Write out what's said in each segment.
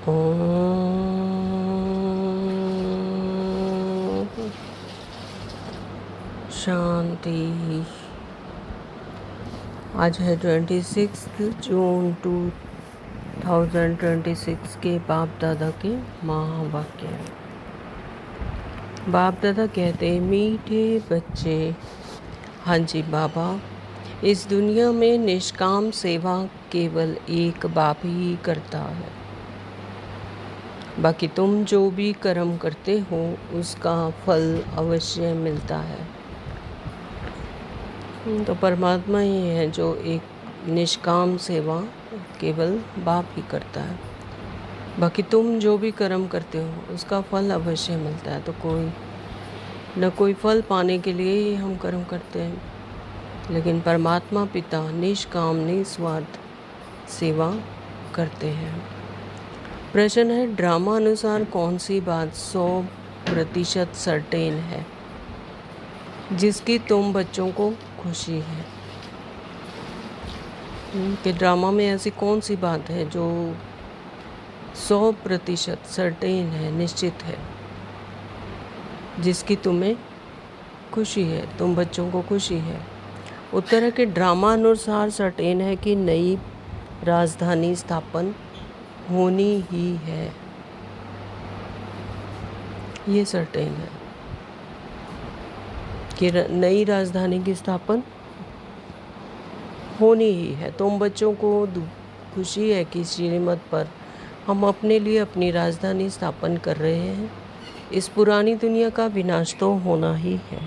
ओम शांति। आज है 26 जून 2026 के बाप दादा के महावाक्य। बाप दादा कहते, मीठे बच्चे, हाँ जी बाबा, इस दुनिया में निष्काम सेवा केवल एक बाप ही करता है। बाकी तुम जो भी कर्म करते हो उसका फल अवश्य मिलता है। तो परमात्मा ही है जो एक निष्काम सेवा केवल बाप ही करता है। बाकी तुम जो भी कर्म करते हो उसका फल अवश्य मिलता है। तो कोई फल पाने के लिए ही हम कर्म करते हैं, लेकिन परमात्मा पिता निष्काम निस्वार्थ सेवा करते हैं। प्रश्न है, ड्रामा अनुसार कौन सी बात 100% सर्टेन है जिसकी तुम बच्चों को खुशी है? कि ड्रामा में ऐसी कौन सी बात है जो 100% सर्टेन है, निश्चित है, जिसकी तुम्हें खुशी है, तुम बच्चों को खुशी है? उत्तर है कि ड्रामा अनुसार सर्टेन है कि नई राजधानी स्थापन होनी ही है। ये सर्टेन है कि नई राजधानी की स्थापन होनी ही है। तुम बच्चों को खुशी है कि श्रीमत पर हम अपने लिए अपनी राजधानी स्थापन कर रहे हैं। इस पुरानी दुनिया का विनाश तो होना ही है।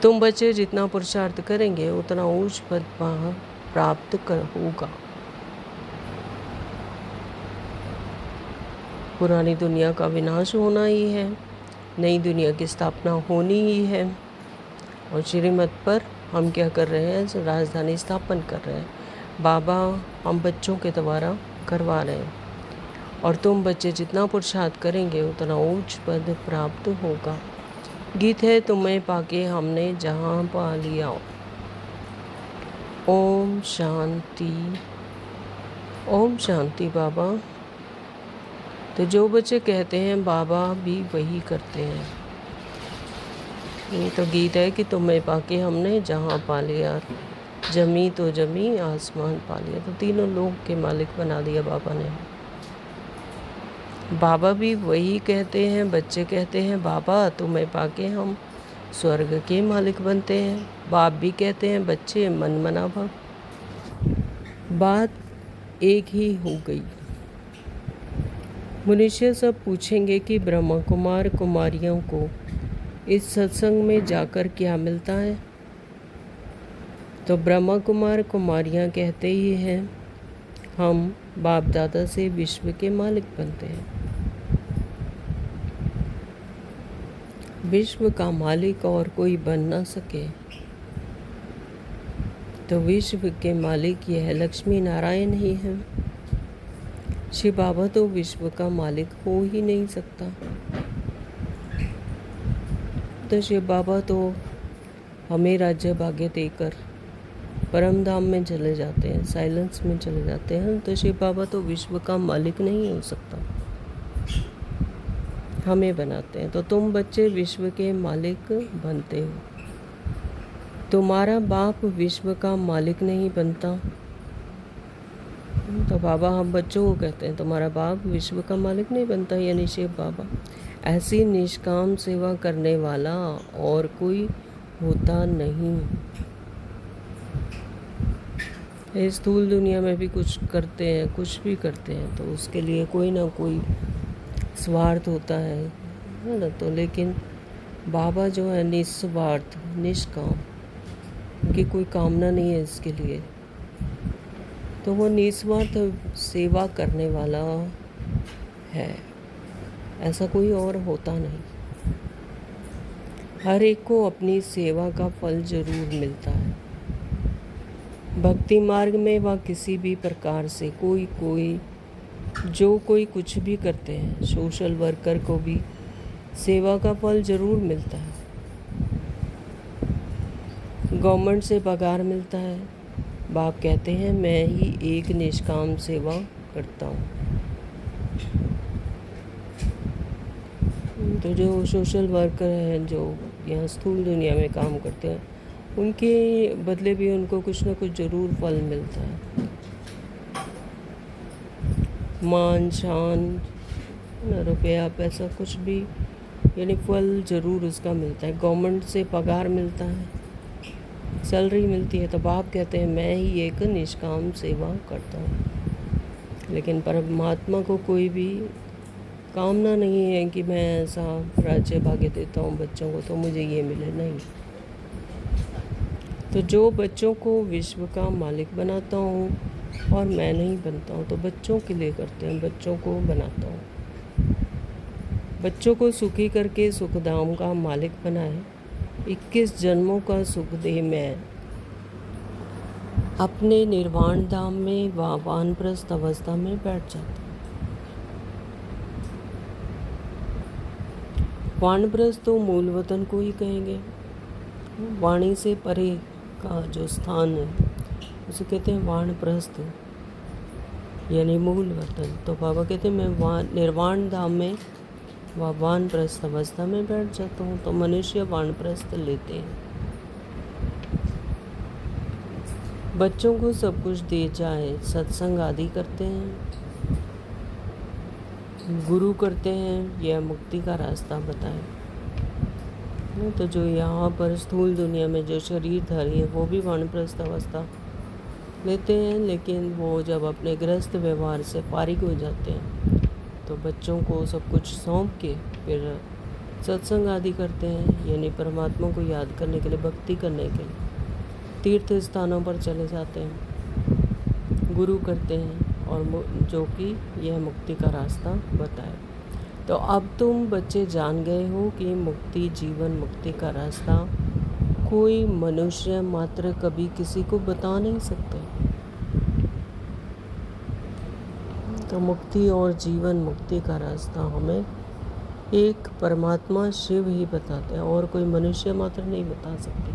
तुम बच्चे जितना पुरुषार्थ करेंगे उतना ऊंच पद प्राप्त होगा। पुरानी दुनिया का विनाश होना ही है, नई दुनिया की स्थापना होनी ही है। और श्रीमत पर हम क्या कर रहे हैं? राजधानी स्थापन कर रहे हैं। बाबा हम बच्चों के द्वारा करवा रहे हैं। और तुम बच्चे जितना पुरुषार्थ करेंगे उतना ऊंच पद प्राप्त होगा। गीत है, तुम्हें पाके हमने जहाँ पा लिया। ओम शांति। ओम शांति बाबा। तो जो बच्चे कहते हैं बाबा भी वही करते हैं। ये तो गीत है कि तुम्हें पाके हमने जहाँ पा लिया, जमी तो जमी आसमान पा लिया। तो तीनों लोक के मालिक बना दिया बाबा ने। बाबा भी वही कहते हैं, बच्चे कहते हैं बाबा तुम्हें पाके हम स्वर्ग के मालिक बनते हैं। बाप भी कहते हैं बच्चे मन मना भव। बात एक ही हो गई। मनुष्य सब पूछेंगे कि ब्रह्मा कुमार कुमारियों को इस सत्संग में जाकर क्या मिलता है? तो ब्रह्मा कुमार कुमारियाँ कहते ही हैं हम बाप दादा से विश्व के मालिक बनते हैं। विश्व का मालिक और कोई बन ना सके तो विश्व के मालिक यह लक्ष्मी नारायण ही हैं। शिव बाबा तो विश्व का मालिक हो ही नहीं सकता। तो शिव बाबा तो हमें राज्य भाग्य देकर परम धाम में चले जाते हैं, साइलेंस में चले जाते हैं। तो शिव बाबा तो विश्व का मालिक नहीं हो सकता, हमें बनाते हैं। तो तुम बच्चे विश्व के मालिक बनते हो। तुम्हारा बाप विश्व का मालिक नहीं बनता। तो बाबा हम बच्चों को कहते हैं तुम्हारा बाप विश्व का मालिक नहीं बनता, यानी शिव बाबा। ऐसी निष्काम सेवा करने वाला और कोई होता नहीं। इस स्थूल दुनिया में भी कुछ करते हैं, कुछ भी करते हैं, तो उसके लिए कोई ना कोई स्वार्थ होता है ना। तो लेकिन बाबा जो है निस्वार्थ निष्काम, उनकी कोई कामना नहीं है इसके लिए। तो वो निस्वार्थ सेवा करने वाला है, ऐसा कोई और होता नहीं। हर एक को अपनी सेवा का फल जरूर मिलता है। भक्ति मार्ग में व किसी भी प्रकार से कोई कुछ भी करते हैं, सोशल वर्कर को भी सेवा का फल जरूर मिलता है। गवर्नमेंट से पगार मिलता है, बाप कहते हैं मैं ही एक निष्काम सेवा करता हूँ। तो जो सोशल वर्कर हैं, जो यहाँ स्थूल दुनिया में काम करते हैं, उनके बदले भी उनको कुछ ना कुछ ज़रूर फल मिलता है। मान शान, रुपया पैसा कुछ भी, यानी फल ज़रूर उसका मिलता है। गवर्नमेंट से पगार मिलता है, सैलरी मिलती है। तो बाप कहते हैं मैं ही एक निष्काम सेवा करता हूँ। लेकिन परमात्मा को कोई भी कामना नहीं है कि मैं ऐसा राज्य भाग्य देता हूँ बच्चों को तो मुझे ये मिले, नहीं। तो जो बच्चों को विश्व का मालिक बनाता हूँ और मैं नहीं बनता हूँ, तो बच्चों के लिए करते हैं, बच्चों को बनाता हूँ। बच्चों को सुखी करके सुखधाम का मालिक बनाए। 21 जन्मों का सुख दे मैं अपने निर्वाण धाम में वानप्रस्थ अवस्था में बैठ जाता। वानप्रस्थ तो मूल वतन को ही कहेंगे। वाणी से परे का जो स्थान है उसे कहते हैं वानप्रस्थ, यानी मूल वतन। तो बाबा कहते हैं मैं निर्वाण धाम में वानप्रस्थ अवस्था में बैठ जाता हूँ। तो मनुष्य वानप्रस्थ लेते हैं। बच्चों को सब कुछ दे जाए, सत्संग आदि करते हैं, गुरु करते हैं, यह मुक्ति का रास्ता बताए। तो जो यहाँ पर स्थूल दुनिया में जो शरीरधारी है वो भी वानप्रस्थ अवस्था लेते हैं, लेकिन वो जब अपने गृहस्थ व्यवहार से फारिग हो जाते हैं तो बच्चों को सब कुछ सौंप के फिर सत्संग आदि करते हैं, यानी परमात्मा को याद करने के लिए, भक्ति करने के लिए तीर्थ स्थानों पर चले जाते हैं, गुरु करते हैं, और जो कि यह मुक्ति का रास्ता बताए। तो अब तुम बच्चे जान गए हो कि मुक्ति, जीवन मुक्ति का रास्ता कोई मनुष्य मात्र कभी किसी को बता नहीं सकते। तो मुक्ति और जीवन मुक्ति का रास्ता हमें एक परमात्मा शिव ही बताते हैं, और कोई मनुष्य मात्र नहीं बता सकते।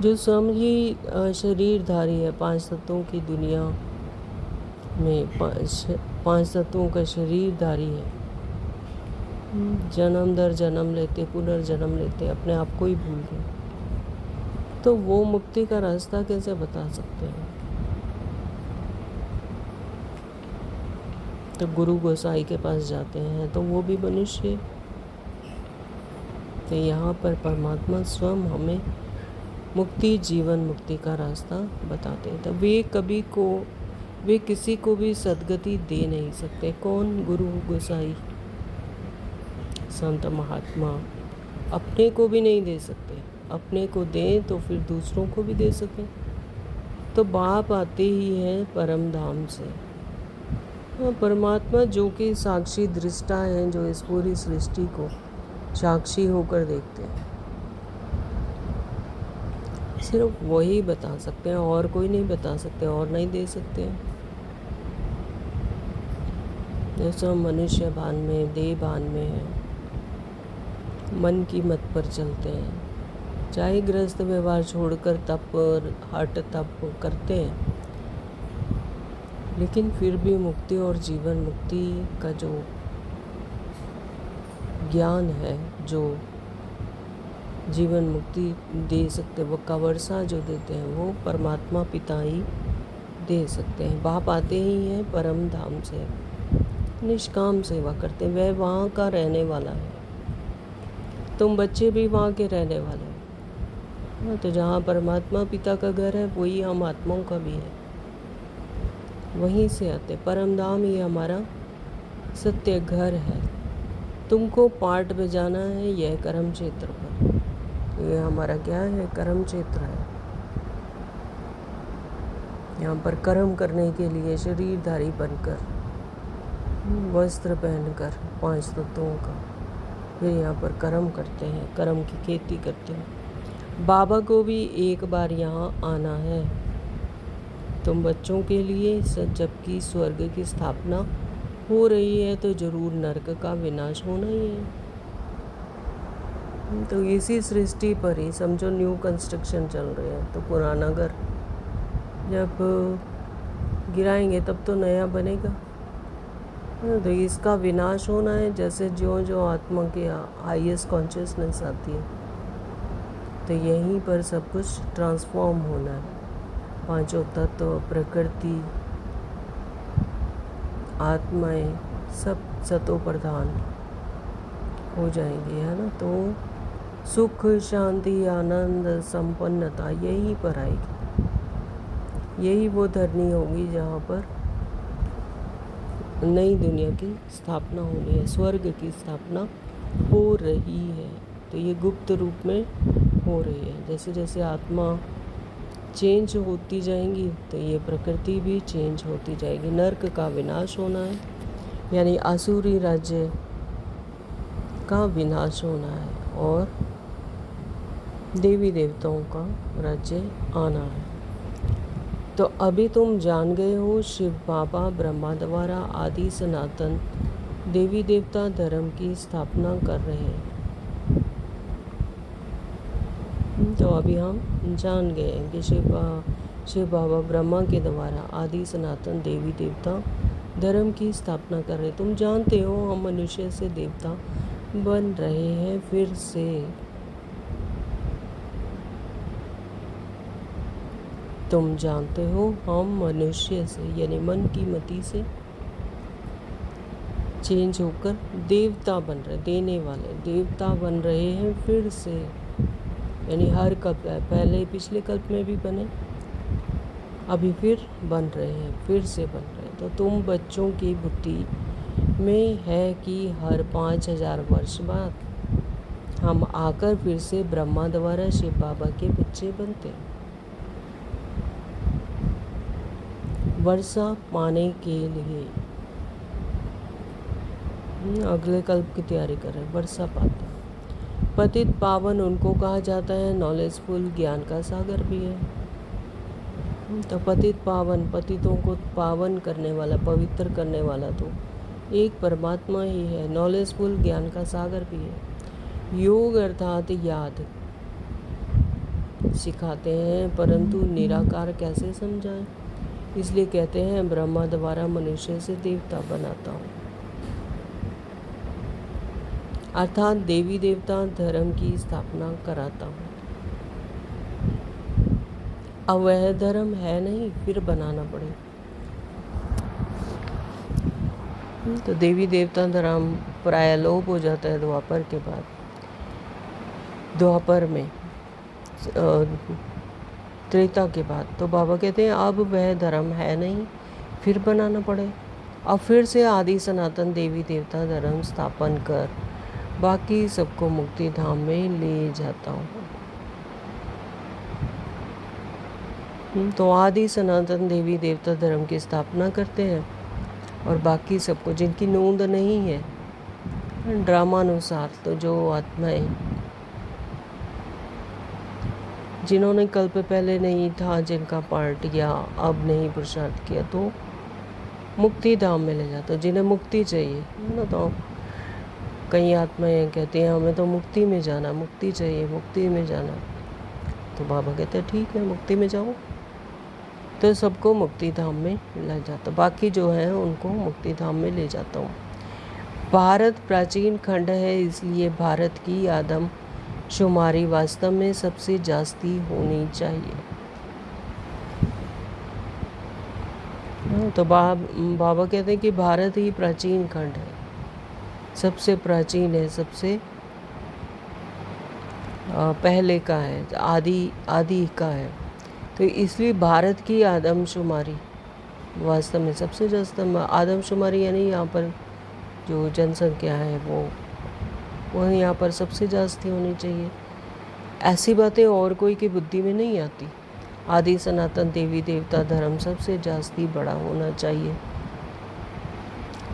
जो स्वयं ही शरीरधारी है, 5 तत्वों की दुनिया में 5 तत्वों का शरीरधारी है, जन्म दर जन्म लेते, पुनर्जन्म लेते, अपने आप को ही भूल गए, तो वो मुक्ति का रास्ता कैसे बता सकते हैं। तो गुरु गोसाई के पास जाते हैं तो वो भी मनुष्य। तो यहाँ पर परमात्मा स्वयं हमें मुक्ति, जीवन मुक्ति का रास्ता बताते हैं। तो वे किसी को भी सद्गति दे नहीं सकते। कौन? गुरु गोसाई, संत महात्मा अपने को भी नहीं दे सकते। अपने को दें तो फिर दूसरों को भी दे सकें। तो बाप आते ही है परम धाम से। परमात्मा जो कि साक्षी दृष्टा हैं, जो इस पूरी सृष्टि को साक्षी होकर देखते हैं, सिर्फ वही बता सकते हैं, और कोई नहीं बता सकते और नहीं दे सकते हैं। जैसा मनुष्य भान में, देह भान में है, मन की मत पर चलते हैं, चाहे गृहस्थ व्यवहार छोड़कर तप, हठ तप करते हैं, लेकिन फिर भी मुक्ति और जीवन मुक्ति का जो ज्ञान है, जो जीवन मुक्ति दे सकते, वो का वर्षा जो देते हैं वो परमात्मा पिता ही दे सकते हैं। बाप आते ही हैं परम धाम से, निष्काम सेवा करते हैं। वह वहाँ का रहने वाला है, तुम बच्चे भी वहाँ के रहने वाले हो। तो जहाँ परमात्मा पिता का घर है वही हम आत्माओं का भी है, वहीं से आते। परम धाम ही हमारा सत्य घर है। तुमको पाठ बजाना है यह कर्म क्षेत्र पर। ये हमारा क्या है? कर्म क्षेत्र है। यहाँ पर कर्म करने के लिए शरीरधारी बनकर, वस्त्र पहनकर, 5 तत्वों का, फिर यहाँ पर कर्म करते हैं, कर्म की खेती करते हैं। बाबा को भी एक बार यहाँ आना है। तुम बच्चों के लिए जबकि स्वर्ग की स्थापना हो रही है तो जरूर नरक का विनाश होना ही है। तो इसी सृष्टि पर ही समझो न्यू कंस्ट्रक्शन चल रही है, तो पुराना घर जब गिराएंगे तब तो नया बनेगा। तो इसका विनाश होना है। जैसे ज्यों ज्यों आत्मा की हाईएस्ट कॉन्शियसनेस आती है तो यहीं पर सब कुछ ट्रांसफॉर्म होना है। पांचों तत्व, प्रकृति, आत्माएं सब सतो प्रधान हो जाएंगे, है ना। तो सुख, शांति, आनंद, संपन्नता यहीं पर आएगी। यही वो धरनी होगी जहाँ पर नई दुनिया की स्थापना होनी है, स्वर्ग की स्थापना हो रही है। तो ये गुप्त रूप में हो रही है। जैसे जैसे आत्मा चेंज होती जाएंगी तो ये प्रकृति भी चेंज होती जाएगी। नर्क का विनाश होना है, यानी आसुरी राज्य का विनाश होना है और देवी देवताओं का राज्य आना है। तो अभी तुम जान गए हो शिव बाबा ब्रह्मा द्वारा आदि सनातन देवी देवता धर्म की स्थापना कर रहे हैं। तो अभी हम जान गए हैं कि शिव बाबा ब्रह्मा के द्वारा आदि सनातन देवी देवता धर्म की स्थापना कर रहे। तुम जानते हो हम मनुष्य से देवता बन रहे हैं फिर से। तुम जानते हो हम मनुष्य से यानी मन की मति से चेंज होकर देवता बन रहे, देने वाले देवता बन रहे हैं फिर से। यानी हर कल्प, पहले पिछले कल्प में भी बने, अभी फिर बन रहे हैं, फिर से बन रहे हैं। तो तुम बच्चों की बुद्धि में है कि हर 5000 वर्ष बाद हम आकर फिर से ब्रह्मा द्वारा शिव बाबा के बच्चे बनते हैं, वर्षा पाने के लिए। अगले कल्प की तैयारी कर रहे हैं, वर्षा पाते हैं। पतित पावन उनको कहा जाता है, नॉलेजफुल ज्ञान का सागर भी है। तो पतित पावन, पतितों को पावन करने वाला, पवित्र करने वाला तो एक परमात्मा ही है। नॉलेजफुल ज्ञान का सागर भी है। योग अर्थात याद सिखाते हैं, परंतु निराकार कैसे समझाएं, इसलिए कहते हैं ब्रह्मा द्वारा मनुष्य से देवता बनाता हूँ, अर्थात देवी देवता धर्म की स्थापना कराता हूँ। अब वह धर्म है नहीं, फिर बनाना पड़े। तो देवी देवता धर्म प्राय लोप हो जाता है द्वापर के बाद। द्वापर में त्रेता के बाद तो बाबा कहते हैं अब वह धर्म है नहीं, फिर बनाना पड़े। अब फिर से आदि सनातन देवी देवता धर्म स्थापन कर बाकी सबको मुक्ति धाम में ले जाता हूँ। तो आदि सनातन देवी देवता धर्म की स्थापना करते हैं और बाकी सबको, जिनकी नोंद नहीं है ड्रामानुसार, तो जो आत्माएं जिन्होंने कल्प पहले नहीं था जिनका पार्ट, या अब नहीं पुरुषार्थ किया, तो मुक्ति धाम में ले जाता। जिन्हें मुक्ति चाहिए ना, तो कई आत्माएं कहती हैं हमें तो मुक्ति में जाना, मुक्ति चाहिए, मुक्ति में जाना। तो बाबा कहते हैं ठीक है, मुक्ति में जाओ। तो सबको मुक्ति धाम में ले जाता, बाकी जो है उनको मुक्ति धाम में ले जाता हूँ। भारत प्राचीन खंड है, इसलिए भारत की आदम शुमारी वास्तव में सबसे जास्ती होनी चाहिए। तो बाबा कहते हैं कि भारत ही प्राचीन खंड है, सबसे प्राचीन है, सबसे पहले का है, आदि का है। तो इसलिए भारत की आदमशुमारी वास्तव में सबसे ज़्यादा, आदमशुमारी यानी यहाँ पर जो जनसंख्या है वो यहाँ पर सबसे जास्ती होनी चाहिए। ऐसी बातें और कोई की बुद्धि में नहीं आती। आदि सनातन देवी देवता धर्म सबसे जास्ती बड़ा होना चाहिए।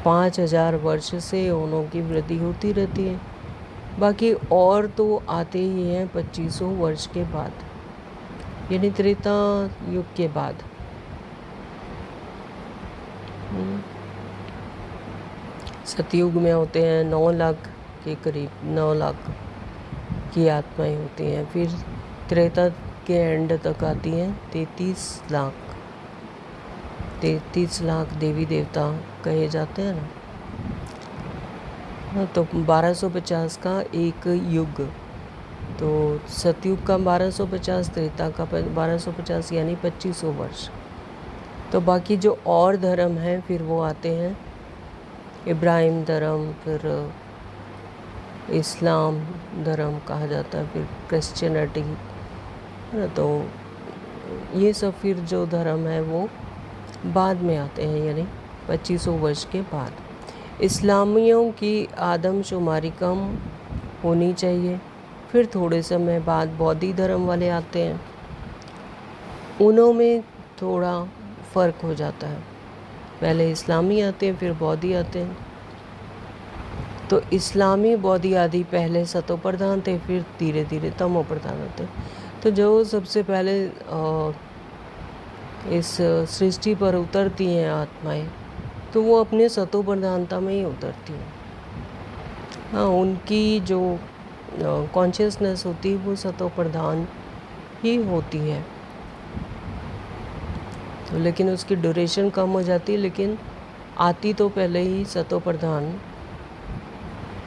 5000 वर्ष से उनों की वृद्धि होती रहती है, बाकी और तो आते ही हैं 2500 वर्ष के बाद, यानी त्रेता युग के बाद। सतयुग में होते हैं 9 लाख के करीब, 9 लाख की आत्माएं होती हैं। फिर त्रेता के एंड तक आती हैं 33 लाख 33 लाख देवी देवता कहे जाते हैं ना। हाँ, तो 1250 का एक युग, तो सतयुग का 1250, त्रेता का 1250, यानी 2500 वर्ष। तो बाकी जो और धर्म हैं फिर वो आते हैं, इब्राहिम धर्म, फिर इस्लाम धर्म कहा जाता है, फिर क्रिश्चियनिटी, है ना। तो ये सब फिर जो धर्म है वो बाद में आते हैं, यानी 2500 वर्ष के बाद। इस्लामियों की आदमशुमारी कम होनी चाहिए। फिर थोड़े समय बाद बौद्धी धर्म वाले आते हैं, उनों में थोड़ा फ़र्क हो जाता है। पहले इस्लामी आते हैं, फिर बौद्धी आते हैं। तो इस्लामी, बौद्धी आदि पहले सतो प्रधान थे, फिर धीरे धीरे तमो प्रधान होते हैं। तो जो सबसे पहले इस सृष्टि पर उतरती हैं आत्माएं, तो वो अपने सतो प्रधानता में ही उतरती हैं। हाँ, उनकी जो कॉन्शियसनेस होती है वो सतो प्रधान ही होती है। तो लेकिन उसकी ड्यूरेशन कम हो जाती है, लेकिन आती तो पहले ही सतो प्रधान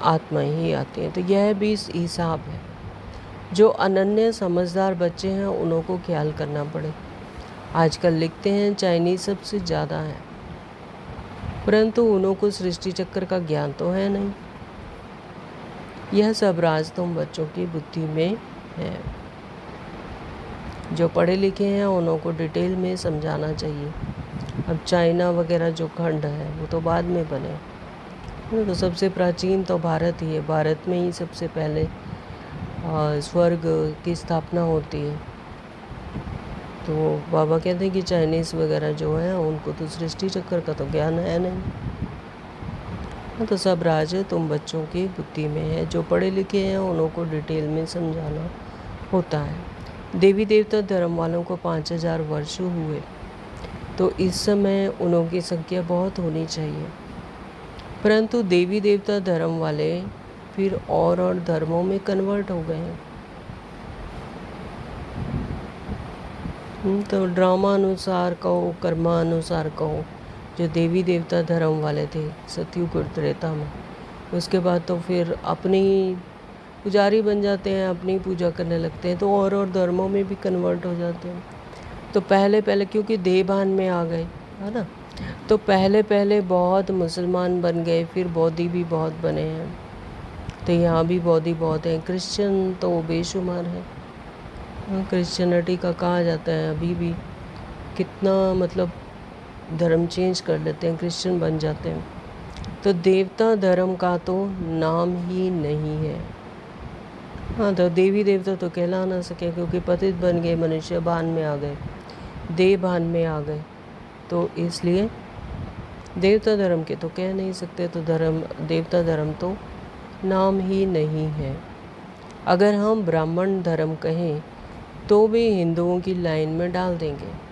आत्मा ही आती है। तो यह भी हिसाब है। जो अनन्य समझदार बच्चे हैं उन्हों को ख्याल करना पड़े। आजकल लिखते हैं चाइनीज सबसे ज़्यादा है, परंतु उन्हों को सृष्टि चक्र का ज्ञान तो है नहीं। यह सब राज तुम बच्चों की बुद्धि में है। जो पढ़े लिखे हैं उन्हों को डिटेल में समझाना चाहिए। अब चाइना वगैरह जो खंड है वो तो बाद में बने, तो सबसे प्राचीन तो भारत ही है। भारत में ही सबसे पहले स्वर्ग की स्थापना होती है। तो बाबा कहते हैं कि चाइनीज़ वगैरह जो है उनको तो सृष्टि चक्र का तो ज्ञान है नहीं। तो सब राज तुम बच्चों की बुद्धि में है। जो पढ़े लिखे हैं उन्हों को डिटेल में समझाना होता है। देवी देवता धर्म वालों को 5000 वर्ष हुए, तो इस समय उन्हों की संख्या बहुत होनी चाहिए। परंतु देवी देवता धर्म वाले फिर और धर्मों में कन्वर्ट हो गए हैं। तो ड्रामा अनुसार कहो, कर्मा अनुसार कहो, जो देवी देवता धर्म वाले थे सतयुग और त्रेता में, उसके बाद तो फिर अपनी पुजारी बन जाते हैं, अपनी पूजा करने लगते हैं, तो और धर्मों में भी कन्वर्ट हो जाते हैं। तो पहले क्योंकि देवभान में आ गए, है ना, तो पहले बहुत मुसलमान बन गए, फिर बौद्धी भी बहुत बने हैं। तो यहाँ भी बौद्धी बहुत हैं। क्रिश्चियन तो बेशुमार है। क्रिश्चियनिटी का कहा जाता है अभी भी कितना, मतलब धर्म चेंज कर लेते हैं, क्रिश्चियन बन जाते हैं। तो देवता धर्म का तो नाम ही नहीं है। हाँ, तो देवी देवता तो कहला ना सके, क्योंकि पतित बन गए, मनुष्य भान में आ गए, देव भान में आ गए, तो इसलिए देवता धर्म के तो कह नहीं सकते। तो देवता धर्म तो नाम ही नहीं है। अगर हम ब्राह्मण धर्म कहें तो भी हिंदुओं की लाइन में डाल देंगे।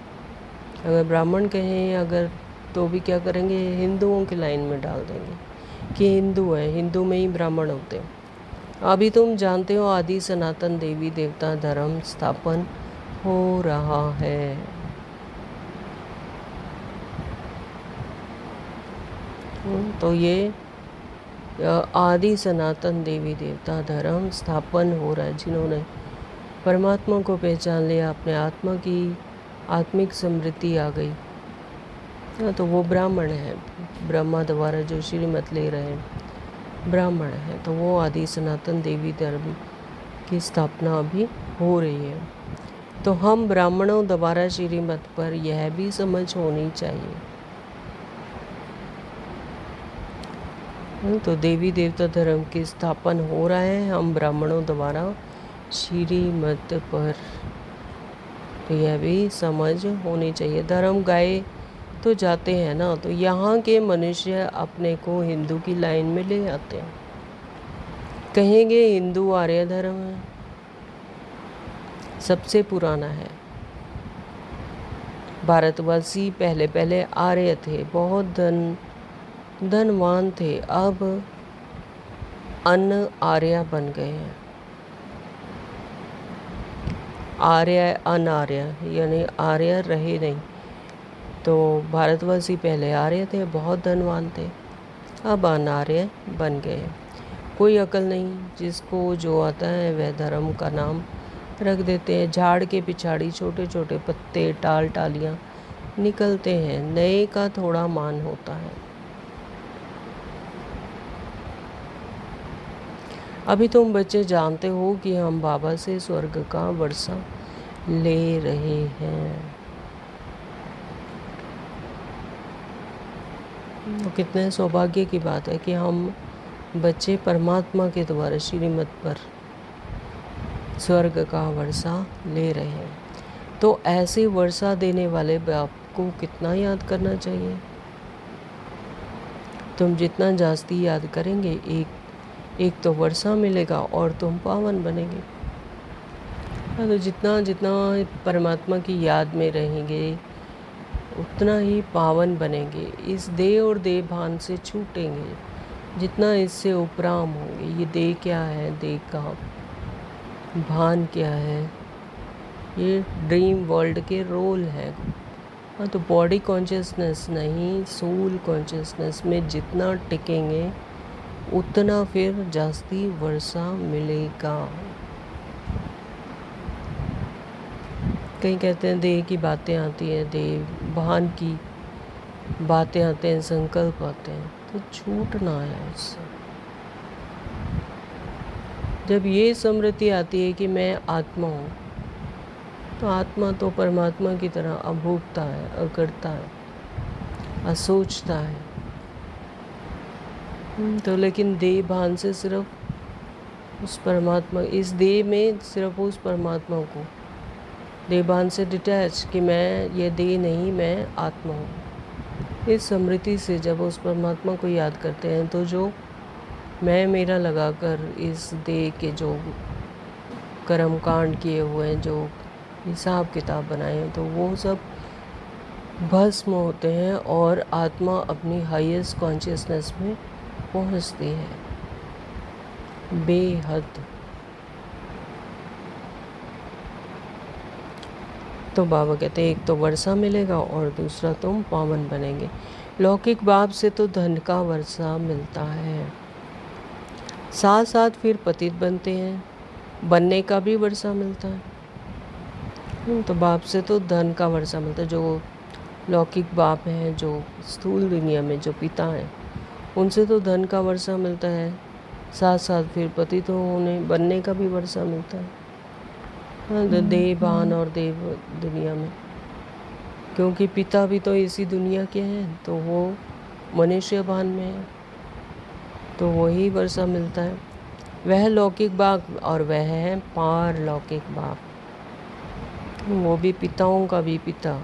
अगर ब्राह्मण कहें अगर तो भी क्या करेंगे, हिंदुओं की लाइन में डाल देंगे कि हिंदू है, हिंदू में ही ब्राह्मण होते हैं। अभी तुम जानते हो आदि सनातन देवी देवता धर्म स्थापन हो रहा है। तो ये आदि सनातन देवी देवता धर्म स्थापन हो रहा है। जिन्होंने परमात्मा को पहचान लिया, अपने आत्मा की आत्मिक समृद्धि आ गई, तो वो ब्राह्मण है। ब्रह्मा द्वारा जो श्रीमत ले रहे हैं ब्राह्मण है, तो वो आदि सनातन देवी धर्म की स्थापना अभी हो रही है। तो हम ब्राह्मणों द्वारा श्रीमत पर यह भी समझ होनी चाहिए। तो देवी देवता धर्म की स्थापन हो रहा है हम ब्राह्मणों द्वारा श्रीमत पर, तो यह भी समझ होनी चाहिए। धर्म गाए तो जाते हैं ना, तो यहाँ के मनुष्य अपने को हिंदू की लाइन में ले आते हैं। कहेंगे हिंदू आर्य धर्म है, सबसे पुराना है। भारतवासी पहले आर्य थे, बहुत धनवान थे, अब अन आर्य बन गए हैं। आर्य अनार्य, यानी आर्य रहे नहीं। तो भारतवासी पहले आर्य थे, बहुत धनवान थे, अब अनार्य बन गए। कोई अकल नहीं, जिसको जो आता है वह धर्म का नाम रख देते हैं। झाड़ के पिछाड़ी छोटे छोटे पत्ते, टाल टालियाँ निकलते हैं, नए का थोड़ा मान होता है। अभी तुम बच्चे जानते हो कि हम बाबा से स्वर्ग का वर्षा ले रहे हैं। तो कितने सौभाग्य की बात है कि हम बच्चे परमात्मा के द्वारा श्रीमत पर स्वर्ग का वर्षा ले रहे हैं। तो ऐसे वर्षा देने वाले बाप को कितना याद करना चाहिए। तुम जितना जास्ती याद करेंगे, एक तो वर्षा मिलेगा और तुम पावन बनेंगे। तो जितना जितना परमात्मा की याद में रहेंगे, उतना ही पावन बनेंगे। इस देह और देह भान से छूटेंगे, जितना इससे उपराम होंगे। ये देह क्या है, देह का भान क्या है, ये ड्रीम वर्ल्ड के रोल है। हाँ, तो बॉडी कॉन्शियसनेस नहीं, सोल कॉन्शियसनेस में जितना टिकेंगे, उतना फिर जास्ती वर्षा मिलेगा। कहीं कहते हैं देह की बातें आती हैं, देह भान की बातें आते हैं, संकल्प आते हैं, तो छूटना है उससे। जब ये स्मृति आती है कि मैं आत्मा हूँ, तो आत्मा तो परमात्मा की तरह अभोक्ता है, अकर्ता है, असोचता है। तो लेकिन देह भान से सिर्फ उस परमात्मा, इस देह में सिर्फ उस परमात्मा को, देहभान से डिटैच कि मैं ये देह नहीं, मैं आत्मा हूँ। इस स्मृति से जब उस परमात्मा को याद करते हैं, तो जो मैं मेरा लगाकर इस देह के जो कर्म कांड किए हुए हैं, जो हिसाब किताब बनाए हैं, तो वो सब भस्म होते हैं और आत्मा अपनी हाईएस्ट कॉन्शियसनेस में पहुँचती है, बेहद। तो बाबा कहते हैं एक तो वर्षा मिलेगा और दूसरा तुम पावन बनेंगे। लौकिक बाप से तो धन का वर्षा मिलता है, साथ साथ फिर पतित बनते हैं, बनने का भी वर्षा मिलता है। तो बाप से तो धन का वर्षा मिलता है। जो लौकिक बाप हैं, जो स्थूल दुनिया में जो पिता हैं, उनसे तो धन का वर्षा मिलता है, साथ साथ फिर पतित होने बनने का भी वर्षा मिलता है। देव भान और देव दुनिया में, क्योंकि पिता भी तो इसी दुनिया के हैं, तो वो मनुष्य भान में है, तो वही वर्षा मिलता है। वह लौकिक बाप और वह है पारलौकिक बाप, वो भी पिताओं का भी पिता,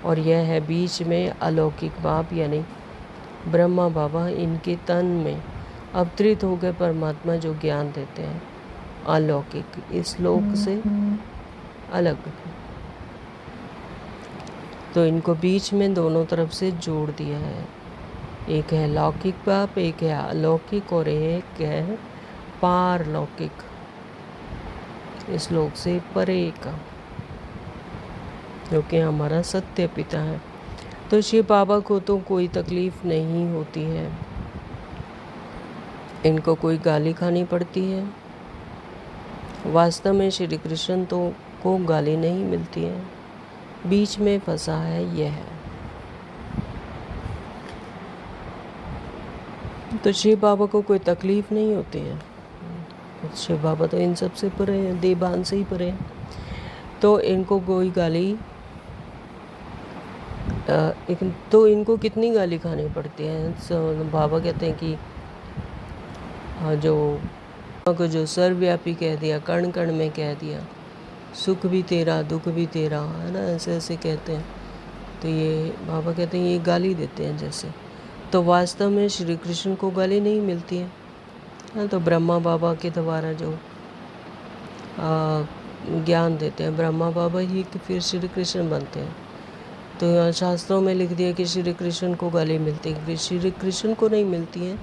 और यह है बीच में अलौकिक बाप यानी ब्रह्मा बाबा। इनके तन में अवतरित हो गए परमात्मा, जो ज्ञान देते हैं अलौकिक, इस लोक से अलग। तो इनको बीच में दोनों तरफ से जोड़ दिया है। एक है लौकिक बाप, एक है अलौकिक, और एक है पारलौकिक, इस लोक से परे का, जो कि हमारा सत्य पिता है। तो शिव बाबा को तो कोई तकलीफ नहीं होती है, इनको कोई गाली खानी पड़ती है। वास्तव में श्री कृष्ण तो को गाली नहीं मिलती है, बीच में फंसा है यह। तो शिव बाबा को कोई तकलीफ नहीं होती है, शिव बाबा तो इन सब से परे हैं, देवान से ही परे हैं। तो इनको कोई गाली तो इनको कितनी गाली खानी पड़ती है। बाबा कहते हैं कि जो सर्वव्यापी कह दिया, कण कण में कह दिया, सुख भी तेरा दुख भी तेरा, है ना, ऐसे ऐसे कहते हैं। तो ये बाबा कहते हैं ये गाली देते हैं जैसे। तो वास्तव में श्री कृष्ण को गाली नहीं मिलती है। हाँ, तो ब्रह्मा बाबा के द्वारा जो ज्ञान देते हैं, ब्रह्मा बाबा ही फिर श्री कृष्ण बनते हैं। तो यहाँ शास्त्रों में लिख दिया कि श्री कृष्ण को गाली मिलती है, श्री कृष्ण को नहीं मिलती है,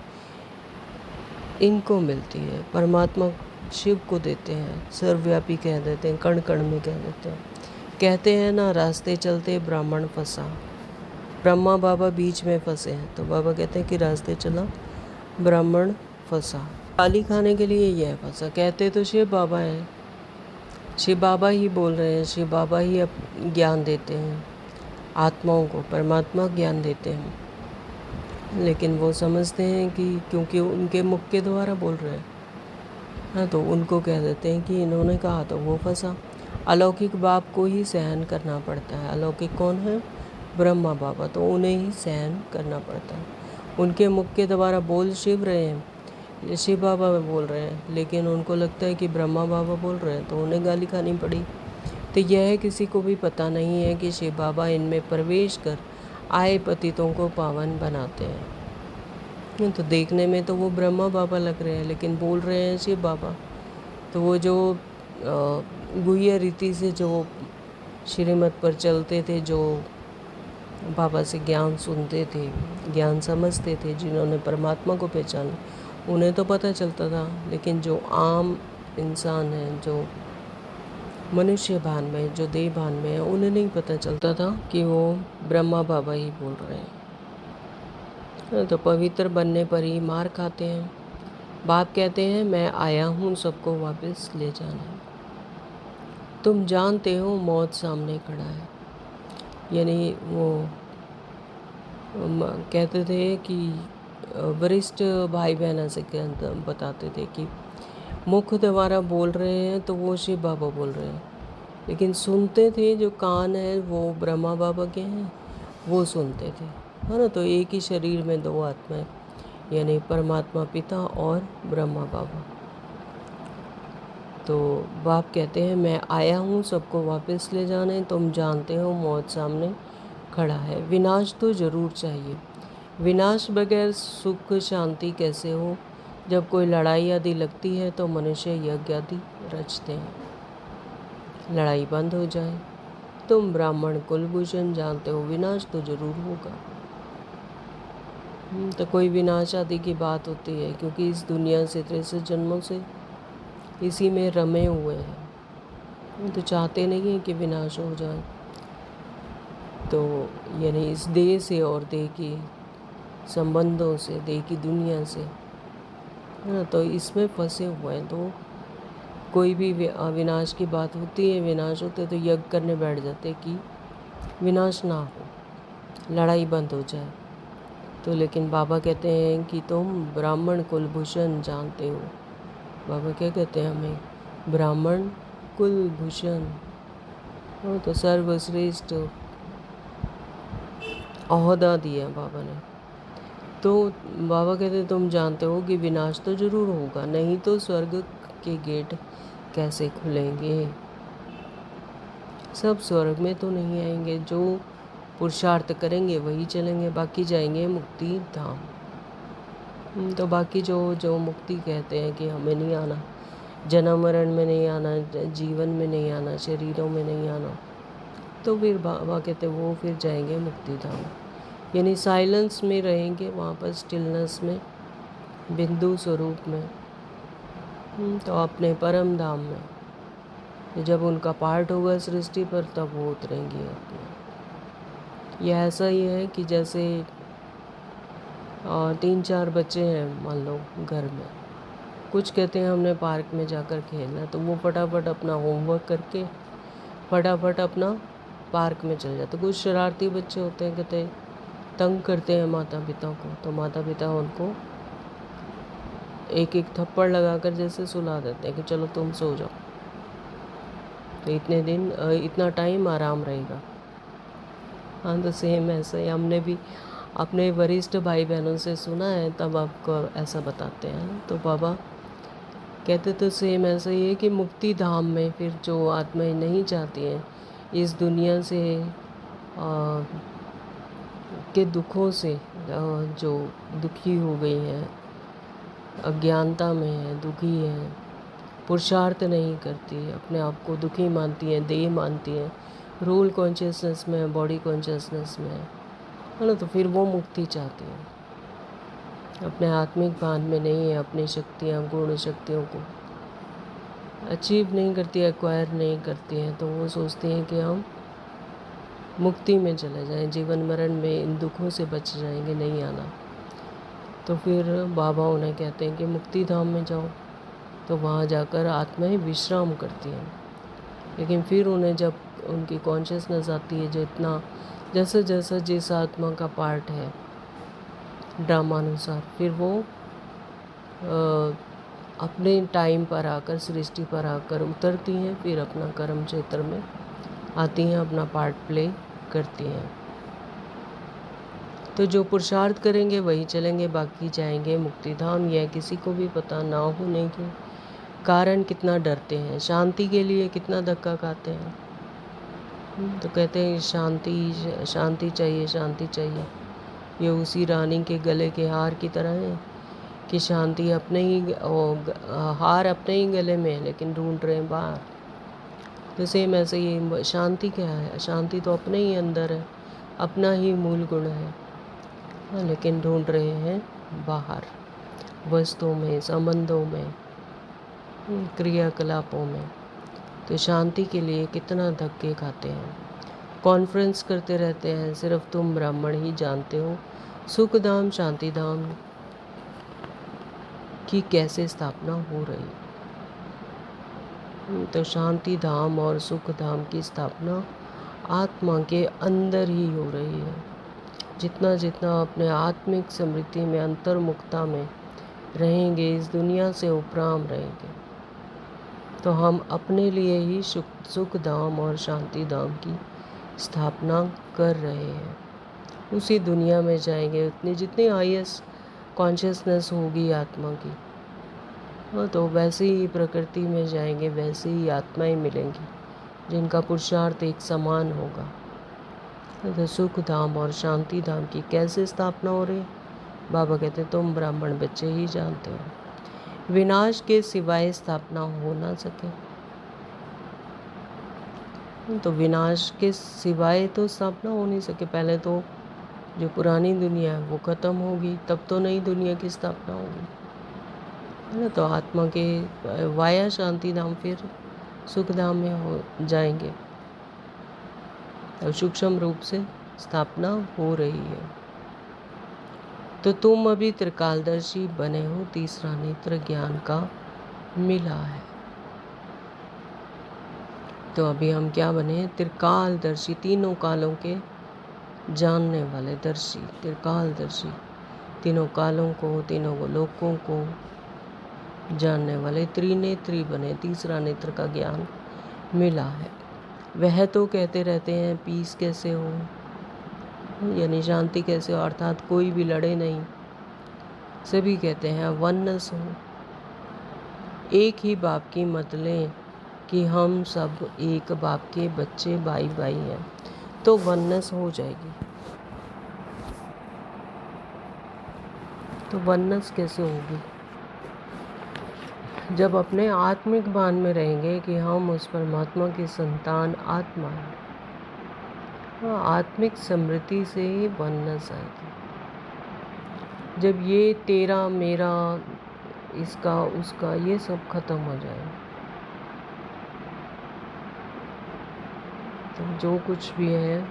इनको मिलती है। परमात्मा शिव को देते हैं, सर्वव्यापी कह देते हैं, कण कण में कह देते हैं। कहते हैं ना, रास्ते चलते ब्राह्मण फंसा, ब्रह्मा बाबा बीच में फंसे हैं। तो बाबा कहते हैं कि रास्ते चला ब्राह्मण फंसा, गाली खाने के लिए यह फंसा। कहते तो शिव बाबा हैं, शिव बाबा ही बोल रहे हैं, शिव बाबा ही अब ज्ञान देते हैं आत्माओं को, परमात्मा ज्ञान देते हैं, लेकिन वो समझते हैं कि क्योंकि उनके मुख के द्वारा बोल रहे हैं, हाँ, तो उनको कह देते हैं कि इन्होंने कहा तो वो फंसा। अलौकिक बाप को ही सहन करना पड़ता है। अलौकिक कौन है? ब्रह्मा बाबा, तो उन्हें ही सहन करना पड़ता है। उनके मुख के द्वारा बोल शिव रहे हैं, शिव बाबा बोल रहे हैं, लेकिन उनको लगता है कि ब्रह्मा बाबा बोल रहे हैं, तो उन्हें गाली खानी पड़ी। तो यह किसी को भी पता नहीं है कि शिव बाबा इनमें प्रवेश कर आए पतितों को पावन बनाते हैं। तो देखने में तो वो ब्रह्मा बाबा लग रहे हैं, लेकिन बोल रहे हैं शिव बाबा। तो वो जो गुह्य रीति से जो श्रीमत पर चलते थे, जो बाबा से ज्ञान सुनते थे, ज्ञान समझते थे, जिन्होंने परमात्मा को पहचाना, उन्हें तो पता चलता था। लेकिन जो आम इंसान है, जो मनुष्य भान में, जो देह भान में है, उन्हें नहीं पता चलता था कि वो ब्रह्मा बाबा ही बोल रहे हैं। तो पवित्र बनने पर ही मार खाते हैं। बाप कहते हैं मैं आया हूँ सबको वापस ले जाने। तुम जानते हो मौत सामने खड़ा है। यानी वो कहते थे कि वरिष्ठ भाई बहन ऐसे बताते थे कि मुख द्वारा बोल रहे हैं तो वो शिव बाबा बोल रहे हैं, लेकिन सुनते थे जो कान है वो ब्रह्मा बाबा के हैं, वो सुनते थे, है ना। तो एक ही शरीर में दो आत्माएं, यानी परमात्मा पिता और ब्रह्मा बाबा। तो बाप कहते हैं मैं आया हूँ सबको वापस ले जाने। तुम जानते हो मौत सामने खड़ा है। विनाश तो ज़रूर चाहिए। विनाश बगैर सुख शांति कैसे हो? जब कोई लड़ाई आदि लगती है तो मनुष्य यज्ञ आदि रचते हैं, लड़ाई बंद हो जाए। तुम ब्राह्मण कुलभूषण जानते हो विनाश तो ज़रूर होगा। तो कोई विनाश आदि की बात होती है, क्योंकि इस दुनिया से 63 जन्मों से इसी में रमे हुए हैं, तो चाहते नहीं हैं कि विनाश हो जाए। तो यानी इस देह से और देह की संबंधों से, देह की दुनिया से, है ना, तो इसमें फंसे हुए हैं। तो कोई भी विनाश की बात होती है, विनाश होते तो यज्ञ करने बैठ जाते कि विनाश ना हो, लड़ाई बंद हो जाए। तो लेकिन बाबा कहते हैं कि तुम ब्राह्मण कुलभूषण जानते हो। बाबा क्या कहते हैं हमें? ब्राह्मण कुलभूषण, तो सर्वश्रेष्ठ ओहदा दिया बाबा ने। तो बाबा कहते हैं तुम जानते हो कि विनाश तो ज़रूर होगा, नहीं तो स्वर्ग के गेट कैसे खुलेंगे। सब स्वर्ग में तो नहीं आएंगे, जो पुरुषार्थ करेंगे वही चलेंगे, बाकी जाएंगे मुक्ति धाम। तो बाकी जो जो मुक्ति कहते हैं कि हमें नहीं आना, जन्म मरण में नहीं आना, जीवन में नहीं आना, शरीरों में नहीं आना, तो फिर बाबा कहते वो फिर जाएंगे मुक्ति धाम, यानी साइलेंस में रहेंगे, वहाँ पर स्टिलनेस में, बिंदु स्वरूप में, तो अपने परम धाम में जब उनका पार्ट होगा सृष्टि पर, तब वो उतरेंगे अपने। यह ऐसा ही है कि जैसे 3-4 बच्चे हैं मान लो घर में, कुछ कहते हैं हमने पार्क में जाकर खेलना, तो वो फटाफट अपना होमवर्क करके फटाफट अपना पार्क में चल जाते। कुछ शरारती बच्चे होते हैं, कहते तंग करते हैं माता पिता को, तो माता पिता उनको एक एक थप्पड़ लगाकर जैसे सुला देते हैं कि चलो तुम सो जाओ, तो इतने दिन इतना टाइम आराम रहेगा। हाँ, तो सेम ऐसा ही हमने भी अपने वरिष्ठ भाई बहनों से सुना है, तब आपको ऐसा बताते हैं। तो बाबा कहते तो सेम ऐसा ही है कि मुक्ति धाम में फिर जो आत्माएं नहीं चाहती हैं इस दुनिया से के दुखों से, जो दुखी हो गई हैं, अज्ञानता में है, दुखी है, पुरुषार्थ नहीं करती, अपने आप को दुखी मानती हैं, देह मानती हैं, रूल कॉन्शियसनेस में, बॉडी कॉन्शियसनेस में है ना, तो फिर वो मुक्ति चाहती हैं, अपने आत्मिक भान में नहीं है, अपनी शक्तियाँ, गुण शक्तियों को अचीव नहीं करती, एक्वायर नहीं करती हैं, तो वो सोचती हैं कि हम मुक्ति में चले जाएं, जीवन मरण में इन दुखों से बच जाएंगे, नहीं आना। तो फिर बाबा उन्हें कहते हैं कि मुक्ति धाम में जाओ, तो वहाँ जाकर आत्माएं विश्राम करती हैं। लेकिन फिर उन्हें जब उनकी कॉन्शियसनेस आती है, जितना जैसे जैसे जिस आत्मा का पार्ट है ड्रामा अनुसार, फिर वो अपने टाइम पर आकर, सृष्टि पर आकर उतरती हैं, फिर अपना कर्म क्षेत्र में आती हैं, अपना पार्ट प्ले करती हैं। तो जो पुरुषार्थ करेंगे वही चलेंगे, बाकी जाएंगे मुक्ति धाम। यह किसी को भी पता ना होने के कारण कितना डरते हैं, शांति के लिए कितना धक्का खाते हैं। तो कहते हैं शांति शांति चाहिए, शांति चाहिए। ये उसी रानी के गले के हार की तरह है कि शांति अपने ही हार अपने ही गले में है, लेकिन ढूंढ रहे हैं बाहर। तो सेम ऐसे ही शांति क्या है, शांति तो अपने ही अंदर है, अपना ही मूल गुण है, लेकिन ढूंढ रहे हैं बाहर, वस्तुओं में, संबंधों में, क्रियाकलापों में। तो शांति के लिए कितना धक्के खाते हैं, कॉन्फ्रेंस करते रहते हैं, सिर्फ तुम ब्राह्मण ही जानते हो सुख धाम शांति धाम की कैसे स्थापना हो रही। तो शांति धाम और सुख धाम की स्थापना आत्मा के अंदर ही हो रही है। जितना जितना अपने आत्मिक समृद्धि में, अंतर्मुखता में रहेंगे, इस दुनिया से उपराम रहेंगे, तो हम अपने लिए ही सुख धाम और शांति धाम की स्थापना कर रहे हैं। उसी दुनिया में जाएंगे, उतनी जितनी हाईएस्ट कॉन्शियसनेस होगी आत्मा की, तो वैसे ही प्रकृति में जाएंगे, वैसे ही आत्माएं मिलेंगी जिनका पुरुषार्थ एक समान होगा। तो सुख धाम और शांति धाम की कैसे स्थापना हो रही, बाबा कहते हैं तुम ब्राह्मण बच्चे ही जानते हो। विनाश के सिवाय स्थापना हो ना सके, तो विनाश के सिवाय तो स्थापना हो नहीं सके। पहले तो जो पुरानी दुनिया है वो ख़त्म होगी, तब तो नई दुनिया की स्थापना होगी, है ना। तो आत्मा के वाया शांति धाम फिर सुख धाम में हो जाएंगे, तो सूक्ष्म रूप से स्थापना हो रही है। तो तुम अभी त्रिकालदर्शी बने हो, तीसरा नेत्र ज्ञान का मिला है। तो अभी हम क्या बने, त्रिकालदर्शी, तीनों कालों के जानने वाले दर्शी, त्रिकालदर्शी, तीनों कालों को, तीनों लोकों को जानने वाले त्रिनेत्री बने, तीसरा नेत्र का ज्ञान मिला है। वह तो कहते रहते हैं पीस कैसे हो, यानी शांति कैसे हो, अर्थात कोई भी लड़े नहीं। सभी कहते हैं वननेस हो, एक ही बाप की मत लें कि हम सब एक बाप के बच्चे, भाई भाई हैं, तो वननेस हो जाएगी। तो वननेस कैसे होगी, जब अपने आत्मिक भान में रहेंगे कि हम उस परमात्मा की संतान आत्मा है। आत्मिक समृद्धि से ही वननेस आएगी। जब ये तेरा मेरा, इसका उसका, ये सब खत्म हो जाए, तो जो कुछ भी है,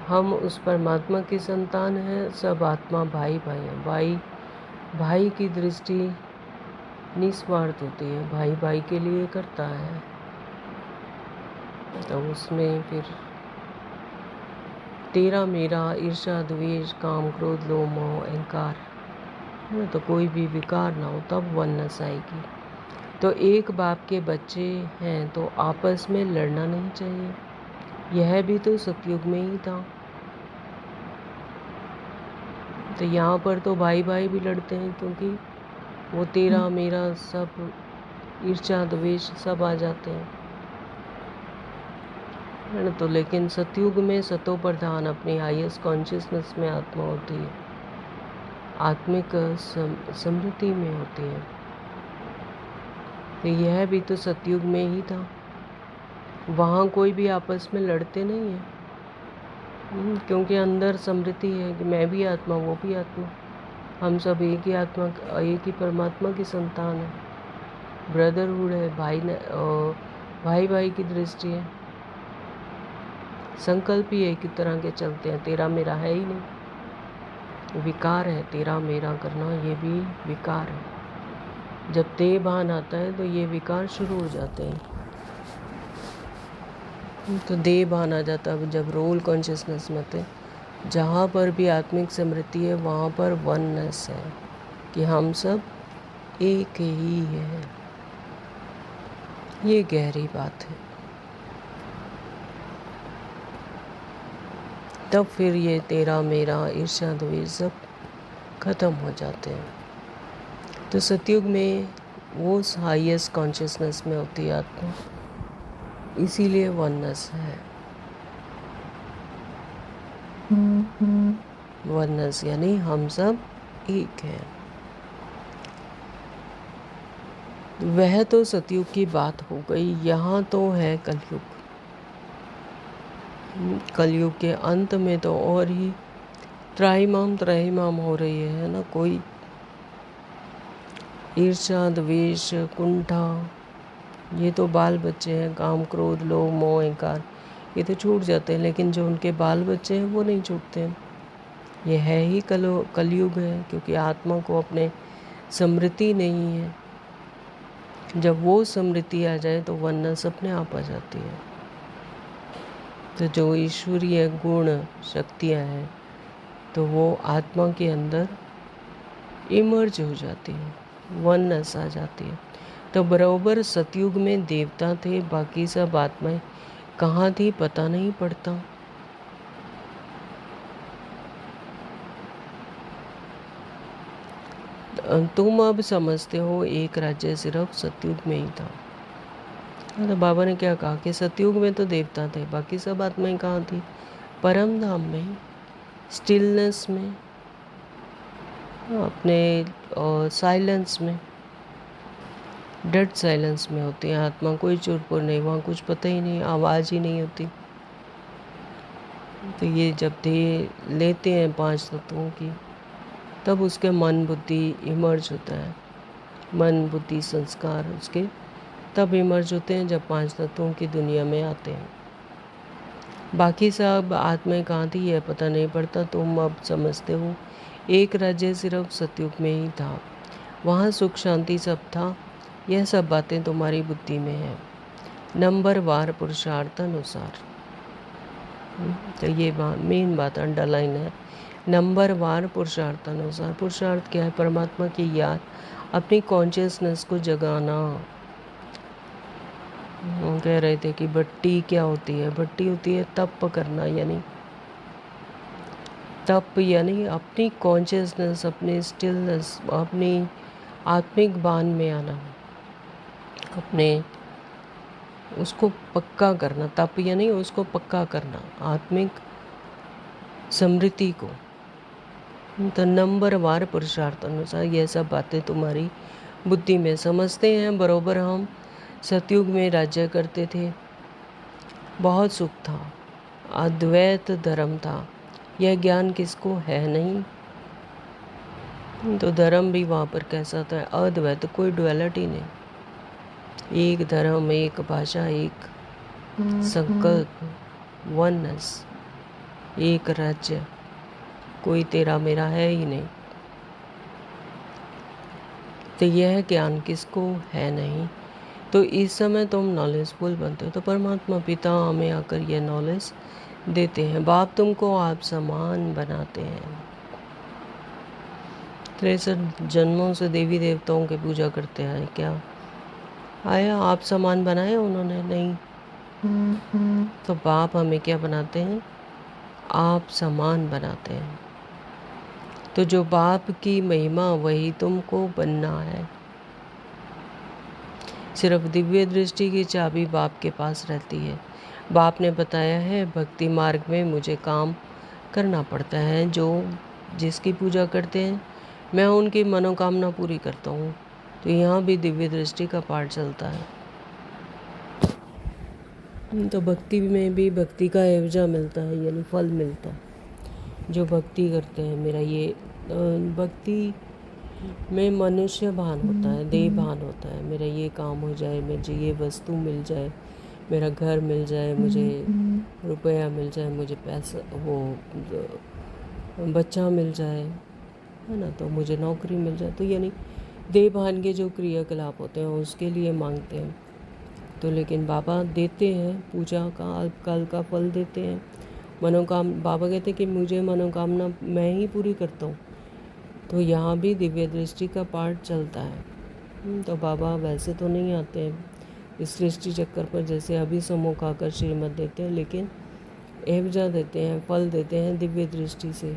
हम उस परमात्मा की संतान हैं, सब आत्मा भाई भाई हैं। भाई भाई की दृष्टि निस्वार्थ होती है, भाई भाई के लिए करता है, तो उसमें फिर तेरा मेरा, ईर्ष्या द्वेष काम क्रोध लोभ मोह अहंकार, तो कोई भी विकार ना हो, तब वननेस आएगी। तो एक बाप के बच्चे हैं तो आपस में लड़ना नहीं चाहिए, यह भी तो सतयुग में ही था। तो यहाँ पर तो भाई भाई भी लड़ते हैं, क्योंकि वो तेरा मेरा सब, ईर्ष्या द्वेष सब आ जाते हैं, है ना। तो लेकिन सतयुग में सतो प्रधान अपनी हाईएस्ट कॉन्शियसनेस में आत्मा होती है, आत्मिक समृद्धि में होती है। तो यह भी तो सतयुग में ही था, वहाँ कोई भी आपस में लड़ते नहीं है, क्योंकि अंदर समृद्धि है कि मैं भी आत्मा, वो भी आत्मा, हम सब एक ही आत्मा, एक ही परमात्मा की संतान है, ब्रदरहुड है, भाई भाई की दृष्टि है। संकल्प ही एक ही तरह के चलते हैं, तेरा मेरा है ही नहीं, विकार है। तेरा मेरा करना ये भी विकार है। जब ते भान आता है तो ये विकार शुरू हो जाते हैं, तो देह भान आ जाता है। जब रोल कॉन्शियसनेस में थे, जहाँ पर भी आत्मिक स्मृति है वहाँ पर वननेस है कि हम सब एक ही है। ये गहरी बात है। तब फिर ये तेरा मेरा ईर्ष्या द्वेष सब खत्म हो जाते हैं। तो सतयुग में वो हाईएस्ट कॉन्शियसनेस में होती है आत्मा, इसीलिए वननेस है। वननेस यानी हम सब एक हैं। वह तो सतयुग की बात हो गई। यहाँ तो है कलयुग। कलयुग के अंत में तो और ही त्राहिमाम हो रही है ना। कोई ईर्ष्या द्वेष कुंठा, ये तो बाल बच्चे हैं। काम क्रोध लोभ मोह अहंकार, ये तो छूट जाते हैं, लेकिन जो उनके बाल बच्चे हैं वो नहीं छूटते हैं। ये है ही कलयुग है, क्योंकि आत्मा को अपने स्मृति नहीं है। जब वो स्मृति आ जाए तो वननेस अपने आप आ जाती है। तो जो ईश्वरीय गुण शक्तियाँ हैं तो वो आत्मा के अंदर इमर्ज हो जाती है, वननेस आ जाती है। तो बराबर सतयुग में देवता थे, बाकी सब आत्माएं कहाँ थी पता नहीं पड़ता। तुम अब समझते हो एक राज्य सिर्फ सतयुग में ही था। तो बाबा ने क्या कहा कि सतयुग में तो देवता थे, बाकी सब आत्माएं कहाँ थी? परम धाम में, स्टिलनेस में, अपने साइलेंस में, डेड साइलेंस में होती है आत्मा। कोई चुरपुर नहीं, वहाँ कुछ पता ही नहीं, आवाज़ ही नहीं होती। तो ये जब देह लेते हैं पांच तत्वों की, तब उसके मन बुद्धि इमर्ज होता है। मन बुद्धि संस्कार उसके तब इमर्ज होते हैं जब पांच तत्वों की दुनिया में आते हैं। बाकी सब आत्माएं कहाँ थी यह पता नहीं पड़ता। तुम अब समझते हो एक राज्य सिर्फ सतयुग में ही था, वहाँ सुख शांति सब था। यह सब बातें तुम्हारी बुद्धि में है, नंबर वार पुरुषार्थ अनुसार। तो ये मेन बात अंडरलाइन है, नंबर वार पुरुषार्थ अनुसार। पुरुषार्थ क्या है? परमात्मा की याद, अपनी कॉन्शियसनेस को जगाना। हम कह रहे थे कि भट्टी क्या होती है? भट्टी होती है तप करना, यानी तप यानी अपनी कॉन्शियसनेस, अपनी स्टिलनेस, अपनी आत्मिक बान में आना, अपने उसको पक्का करना। तप यानी उसको पक्का करना, आत्मिक स्मृति को। तो नंबर वार पुरुषार्थ अनुसार यह सब बातें तुम्हारी बुद्धि में। समझते हैं बरोबर हम सतयुग में राज्य करते थे, बहुत सुख था, अद्वैत धर्म था। यह ज्ञान किसको है नहीं? तो धर्म भी वहाँ पर कैसा था? अद्वैत, कोई डुअलिटी नहीं। एक धर्म, एक भाषा, एक संकल्प, वननेस, एक राज्य, कोई तेरा मेरा है ही नहीं। तो यह ज्ञान किसको है नहीं? तो इस समय तुम नॉलेजफुल बनते हो, तो परमात्मा पिता हमें आकर यह नॉलेज देते हैं। बाप तुमको आप समान बनाते हैं। 63 जन्मों से देवी देवताओं की पूजा करते हैं, क्या आया आप समान बनाए उन्होंने? नहीं। तो बाप हमें क्या बनाते हैं? आप समान बनाते हैं। तो जो बाप की महिमा वही तुमको बनना है। सिर्फ दिव्य दृष्टि की चाबी बाप के पास रहती है। बाप ने बताया है भक्ति मार्ग में मुझे काम करना पड़ता है। जो जिसकी पूजा करते हैं मैं उनकी मनोकामना पूरी करता हूँ। तो यहाँ भी दिव्य दृष्टि का पाठ चलता है। तो भक्ति में भी भक्ति का एवजा मिलता है, यानी फल मिलता है। जो भक्ति करते हैं, मेरा ये भक्ति में मनुष्य भान होता है, देह भान होता है। मेरा ये काम हो जाए, मुझे ये वस्तु मिल जाए, मेरा घर मिल जाए, मुझे रुपया मिल जाए, मुझे पैसा वो बच्चा मिल जाए, है ना, तो मुझे नौकरी मिल जाए। तो यानी देह भान के जो क्रियाकलाप होते हैं उसके लिए मांगते हैं। तो लेकिन बाबा देते हैं, पूजा का अल्पकाल का फल देते हैं। बाबा कहते हैं कि मुझे मनोकामना मैं ही पूरी करता हूँ। तो यहाँ भी दिव्य दृष्टि का पार्ट चलता है। तो बाबा वैसे तो नहीं आते हैं इस सृष्टि चक्कर पर जैसे अभी सम्मुख आकर श्रीमत देते हैं, लेकिन एवजा देते हैं, फल देते हैं दिव्य दृष्टि से।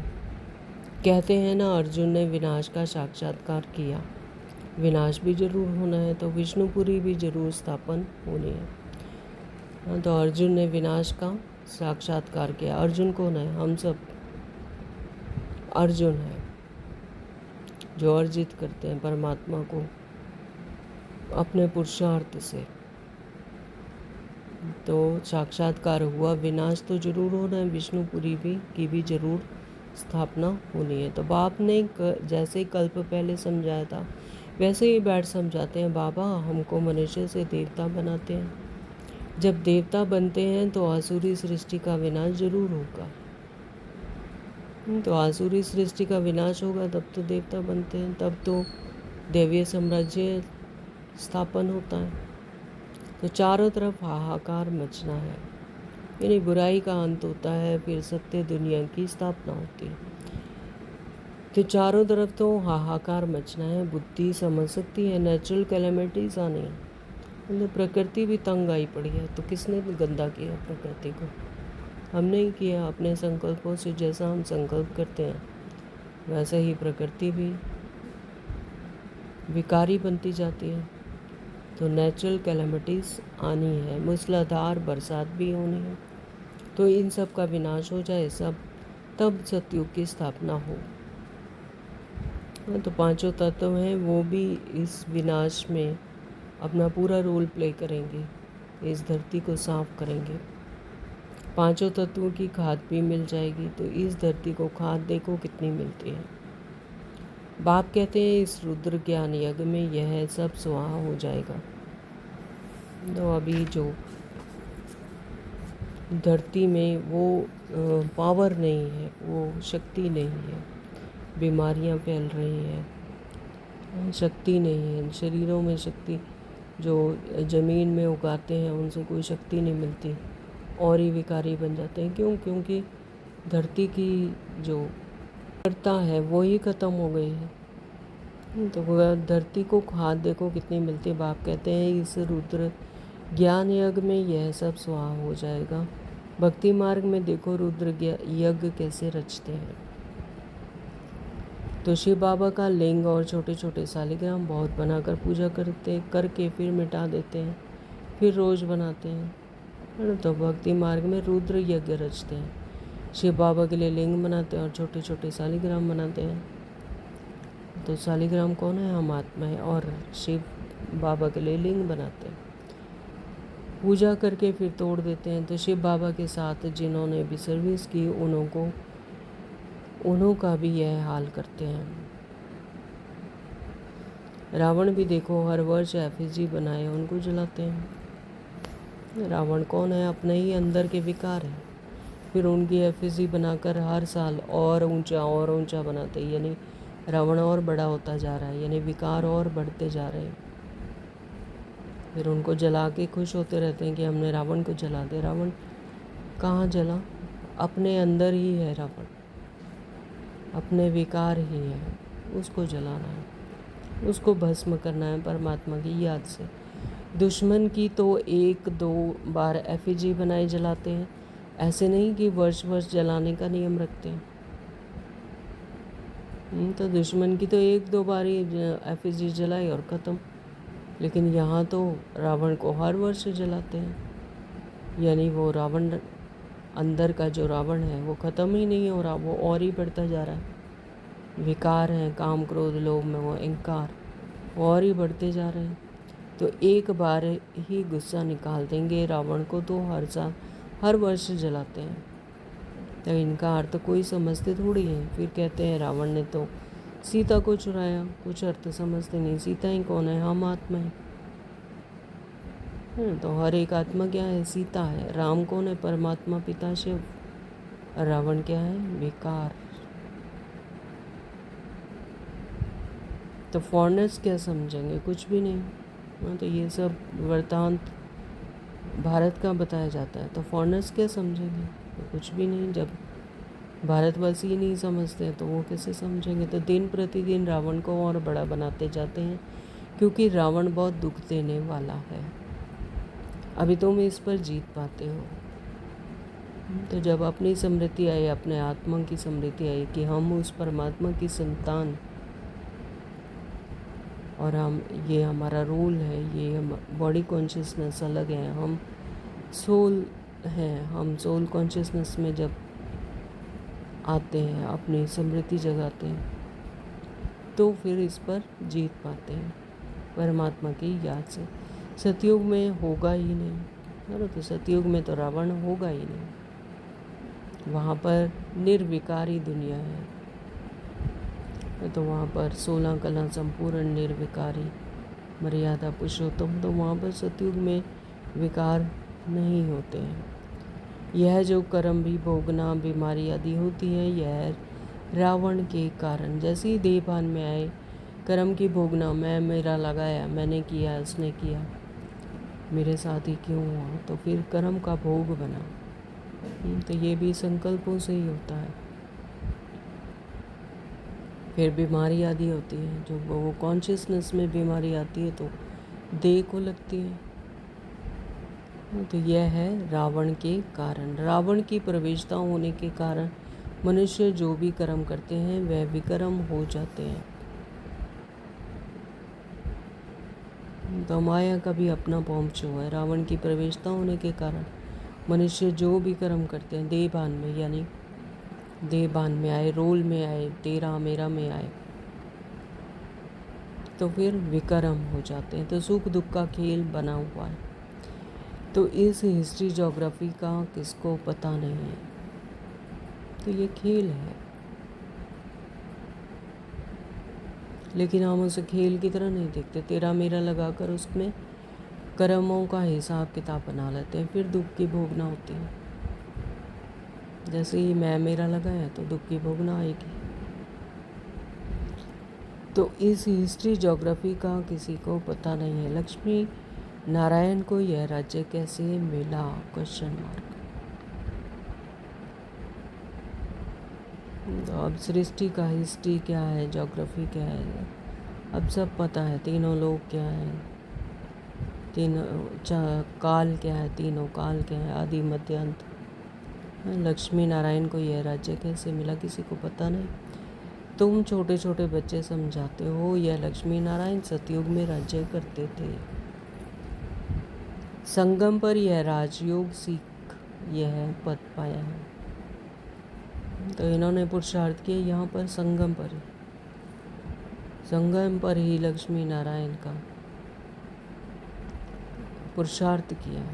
कहते हैं ना, अर्जुन ने विनाश का साक्षात्कार किया। विनाश भी जरूर होना है तो विष्णुपुरी भी जरूर स्थापन होनी है। हाँ, तो अर्जुन ने विनाश का साक्षात्कार किया। अर्जुन कौन है? हम सब अर्जुन है जो अर्जित करते हैं परमात्मा को अपने पुरुषार्थ से। तो साक्षात्कार हुआ, विनाश तो जरूर होना है, विष्णुपुरी भी की भी जरूर स्थापना होनी है। तो बाप ने जैसे कल्प पहले समझाया था वैसे ही बैठ समझाते हैं। बाबा हमको मनुष्य से देवता बनाते हैं। जब देवता बनते हैं तो आसुरी सृष्टि का विनाश जरूर होगा। तो आसुरी सृष्टि का विनाश होगा तब तो देवता बनते हैं, तब तो दैवीय साम्राज्य स्थापन होता है। तो चारों तरफ हाहाकार मचना है, यानी बुराई का अंत होता है, फिर सत्य दुनिया की स्थापना होती है। तो चारों तरफ तो हाहाकार मचना है। बुद्धि समझ सकती है नेचुरल कैलेमिटीज आनी है, मतलब प्रकृति भी तंग आई पड़ी है। तो किसने गंदा किया प्रकृति को? हमने ही किया अपने संकल्पों से। जैसा हम संकल्प करते हैं वैसे ही प्रकृति भी विकारी बनती जाती है। तो नेचुरल कैलेमिटीज़ आनी है, मूसलाधार बरसात भी होनी है। तो इन सब का विनाश हो जाए सब, तब सतयुग की स्थापना हो। तो पांचों तत्व हैं, वो भी इस विनाश में अपना पूरा रोल प्ले करेंगे, इस धरती को साफ करेंगे। पांचों तत्वों की खाद भी मिल जाएगी। तो इस धरती को खाद देखो कितनी मिलती है। बाप कहते हैं इस रुद्र ज्ञान यज्ञ में यह सब स्वाहा हो जाएगा। तो अभी जो धरती में वो पावर नहीं है, वो शक्ति नहीं है, बीमारियां फैल रही हैं, शक्ति नहीं है शरीरों में। शक्ति जो ज़मीन में उगाते हैं उनसे कोई शक्ति नहीं मिलती, और ही विकारी बन जाते हैं। क्यों? क्योंकि धरती की जो कर्ता है वो ही ख़त्म हो गई है। तो वह धरती को खाद देखो कितनी मिलती है। बाप कहते हैं इस रुद्र ज्ञान यज्ञ में यह सब स्वाहा हो जाएगा। भक्ति मार्ग में देखो रुद्र यज्ञ कैसे रचते हैं। तो शिव बाबा का लिंग और छोटे छोटे शालिग्राम बहुत बनाकर पूजा करके फिर मिटा देते हैं, फिर रोज़ बनाते हैं। तो भक्ति मार्ग में रुद्र यज्ञ रचते हैं। शिव बाबा के लिए लिंग बनाते हैं और छोटे छोटे शालिग्राम बनाते हैं। तो शालिग्राम कौन है? हम आत्मा है। और शिव बाबा के लिए लिंग बनाते हैं, पूजा करके फिर तोड़ देते हैं। तो शिव बाबा के साथ जिन्होंने भी सर्विस की उन्हों का भी यह हाल करते हैं। रावण भी देखो हर वर्ष एफिजी बनाए उनको जलाते हैं। रावण कौन है? अपने ही अंदर के विकार हैं। फिर उनकी एफिजी बनाकर हर साल और ऊंचा बनाते हैं, यानी रावण और बड़ा होता जा रहा है, यानी विकार और बढ़ते जा रहे हैं। फिर उनको जला के खुश होते रहते हैं कि हमने रावण को जला दिया। रावण कहाँ जला? अपने अंदर ही है रावण, अपने विकार ही है, उसको जलाना है, उसको भस्म करना है परमात्मा की याद से। दुश्मन की तो 1-2 बार एफिजी बनाए जलाते हैं, ऐसे नहीं कि वर्ष वर्ष जलाने का नियम रखते हैं। तो दुश्मन की तो 1-2 बार ही एफिजी जलाई और ख़त्म। लेकिन यहाँ तो रावण को हर वर्ष जलाते हैं, यानी वो रावण अंदर का जो रावण है वो ख़त्म ही नहीं हो रहा, वो और ही बढ़ता जा रहा है। विकार हैं, काम क्रोध लोभ में वो अहंकार और ही बढ़ते जा रहे हैं। तो एक बार ही गुस्सा निकाल देंगे रावण को तो हर वर्ष जलाते हैं। तो इनका अर्थ कोई समझते थोड़ी है। फिर कहते हैं रावण ने तो सीता को चुराया, कुछ अर्थ समझते नहीं। सीता ही कौन है? हम आत्मा है। तो हर एक आत्मा क्या है? सीता है। राम कौन है? परमात्मा पिता शिव। रावण क्या है? विकार। तो फॉरेनर्स क्या समझेंगे? कुछ भी नहीं। हाँ, तो ये सब वृत्तांत भारत का बताया जाता है, तो फॉरेनर्स क्या समझेंगे? तो कुछ भी नहीं। जब भारतवासी ही नहीं समझते तो वो कैसे समझेंगे? तो दिन प्रतिदिन रावण को और बड़ा बनाते जाते हैं, क्योंकि रावण बहुत दुख देने वाला है। अभी तुम इस पर जीत पाते हो। तो जब अपनी स्मृति आई, अपने आत्मा की स्मृति आई कि हम उस परमात्मा की संतान, और हम, ये हमारा रोल है, ये हम बॉडी कॉन्शियसनेस अलग है, हम सोल हैं, हम सोल कॉन्शियसनेस में जब आते हैं, अपनी स्मृति जगाते हैं, तो फिर इस पर जीत पाते हैं परमात्मा की याद से। सतयुग में होगा ही नहीं, है ना? तो सतयुग में तो रावण होगा ही नहीं। वहाँ पर निर्विकारी दुनिया है, तो वहाँ पर 16 कला संपूर्ण निर्विकारी मर्यादा पुरुषोत्तम, तो वहाँ पर सतयुग में विकार नहीं होते हैं। यह जो कर्म भी भोगना, बीमारी आदि होती है, यह रावण के कारण। जैसे ही देहभान में आए, कर्म की भोगना, मैं मेरा लगाया, मैंने किया, उसने किया, मेरे साथ ही क्यों हुआ, तो फिर कर्म का भोग बना। तो ये भी संकल्पों से ही होता है। फिर बीमारी आदि होती है, जो वो कॉन्शियसनेस में बीमारी आती है तो देह को लगती है। तो यह है रावण के कारण। रावण की प्रवेशता होने के कारण मनुष्य जो भी कर्म करते हैं वह विकर्म हो जाते हैं। तो माया का भी अपना पहुँच हुआ है। रावण की प्रवेशता होने के कारण मनुष्य जो भी कर्म करते हैं देहभान में, यानी देहभान में आए, रोल में आए, तेरा मेरा में आए, तो फिर विकर्म हो जाते हैं। तो सुख दुख का खेल बना हुआ है। तो इस हिस्ट्री ज्योग्राफी का किसको पता नहीं है? तो ये खेल है, लेकिन हम उसे खेल की तरह नहीं देखते। तेरा मेरा लगाकर उसमें कर्मों का हिसाब किताब बना लेते हैं, फिर दुख की भोगना होती है। जैसे ही मैं मेरा लगाया तो दुख की भोगना आएगी। तो इस हिस्ट्री ज्योग्राफी का किसी को पता नहीं है। लक्ष्मी नारायण को यह राज्य कैसे मिला? Question mark. तो अब सृष्टि का हिस्ट्री क्या है, ज्योग्राफी क्या है, अब सब पता है। तीनों लोग क्या हैं, तीनों काल क्या है, तीनों काल क्या है, आदि मध्य अंत। लक्ष्मी नारायण को यह राज्य कैसे मिला? किसी को पता नहीं। तुम छोटे छोटे बच्चे समझाते हो यह लक्ष्मी नारायण सतयुग में राज्य करते थे। संगम पर यह राजयोग सीख यह पद पाया है। तो इन्होंने पुरुषार्थ किया यहाँ पर संगम पर ही, संगम पर ही लक्ष्मी नारायण का पुरुषार्थ किया।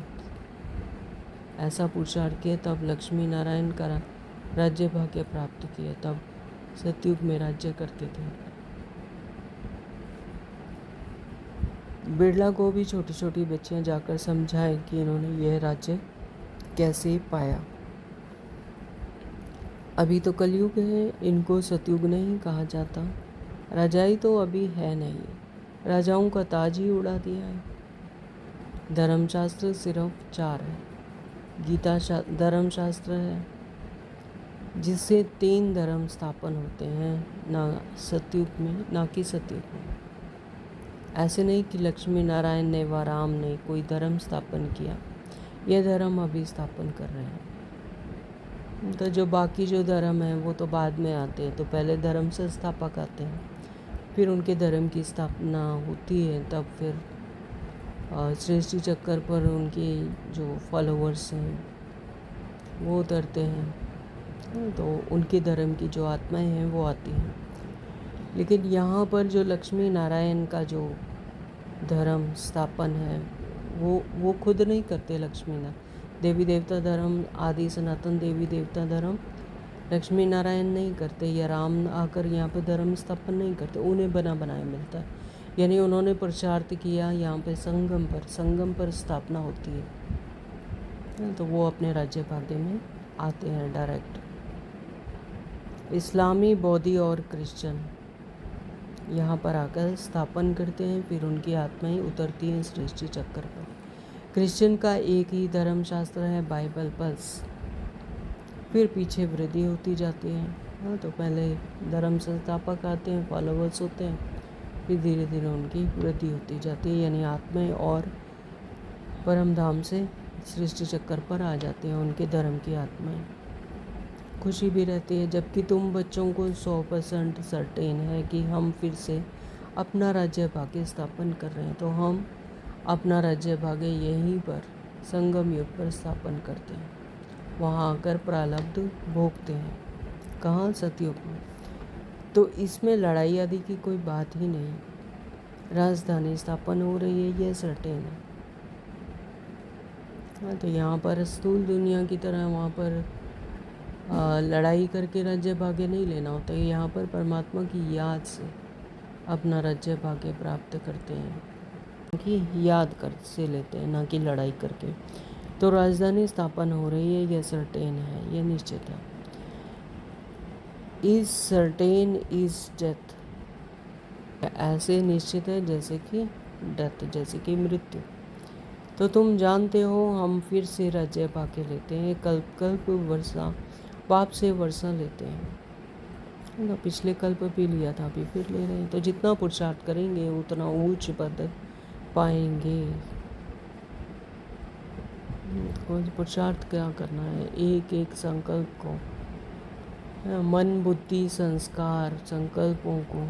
ऐसा पुरुषार्थ किया तब लक्ष्मी नारायण का राज्य भाग्य प्राप्त किया, तब सतयुग में राज्य करते थे। बिरला को भी छोटी छोटी बच्चियां जाकर समझाएं कि इन्होंने यह राज्य कैसे पाया। अभी तो कलयुग है, इनको सतयुग नहीं कहा जाता। राजाई तो अभी है नहीं, राजाओं का ताज ही उड़ा दिया है। धर्मशास्त्र सिर्फ 4 है। गीता धर्मशास्त्र है, जिससे 3 धर्म स्थापन होते हैं, ना सतयुग में, ना कि सतयुग में। ऐसे नहीं कि लक्ष्मी नारायण ने व राम ने कोई धर्म स्थापन किया, यह धर्म अभी स्थापन कर रहे हैं। तो जो बाकी जो धर्म है वो तो बाद में आते हैं, तो पहले धर्म संस्थापक आते हैं, फिर उनके धर्म की स्थापना होती है, तब फिर सृष्टि चक्कर पर उनके जो फॉलोअर्स हैं वो उतरते हैं, तो उनके धर्म की जो आत्माएं हैं वो आती हैं। लेकिन यहाँ पर जो लक्ष्मी नारायण का जो धर्म स्थापन है वो खुद नहीं करते। लक्ष्मी नारायण देवी देवता धर्म, आदि सनातन देवी देवता धर्म लक्ष्मी नारायण नहीं करते, या राम आकर यहाँ पे धर्म स्थापन नहीं करते, उन्हें बना बनाया मिलता है। यानी उन्होंने पुरुषार्थ किया यहाँ पे संगम पर स्थापना होती है, तो वो अपने राज्य भाग्य में आते हैं डायरेक्ट। इस्लामी, बौद्धि और क्रिश्चियन यहाँ पर आकर स्थापन करते हैं, फिर उनकी आत्माएं उतरती हैं सृष्टि चक्र पर। क्रिश्चियन का एक ही धर्मशास्त्र है, बाइबल, बस। फिर पीछे वृद्धि होती जाती है। हाँ, तो पहले धर्म संस्थापक आते हैं, फॉलोवर्स होते हैं, फिर धीरे धीरे उनकी वृद्धि होती जाती है, यानी आत्माएं और परम धाम से सृष्टि चक्कर पर आ जाते हैं उनके धर्म की आत्माएं। खुशी भी रहती है, जबकि तुम बच्चों को 100% सर्टेन है कि हम फिर से अपना राज्य भाग्य स्थापन कर रहे हैं, तो हम अपना राज्य भाग्य यहीं पर संगम युग पर स्थापन करते हैं, वहाँ आकर प्रारब्ध भोगते हैं। कहाँ? सतयुग में। तो इसमें लड़ाई आदि की कोई बात ही नहीं। राजधानी स्थापन हो रही है, ये सर्टेन है। हाँ, तो यहाँ पर स्थूल दुनिया की तरह वहाँ पर लड़ाई करके राज्य भाग्य नहीं लेना होता है। यहाँ पर परमात्मा की याद से अपना राज्य भाग्य प्राप्त करते हैं, कि याद कर से लेते हैं, ना कि लड़ाई करके। तो राजधानी स्थापन हो रही है, यह सर्टेन है, यह निश्चित है। इज सर्टेन इज डेथ, ऐसे निश्चित है जैसे कि डेथ, जैसे कि मृत्यु। तो तुम जानते हो हम फिर से राज्य भाग्य लेते हैं, कल्प कल्प वर्षा, पाप से वर्षा लेते हैं। तो पिछले कल्प भी लिया था, अभी फिर ले रहे हैं। तो जितना पुरुषार्थ करेंगे उतना ऊंच पद पाएंगे। पुरुषार्थ क्या करना है? एक एक संकल्प को, मन, बुद्धि, संस्कार, संकल्पों को,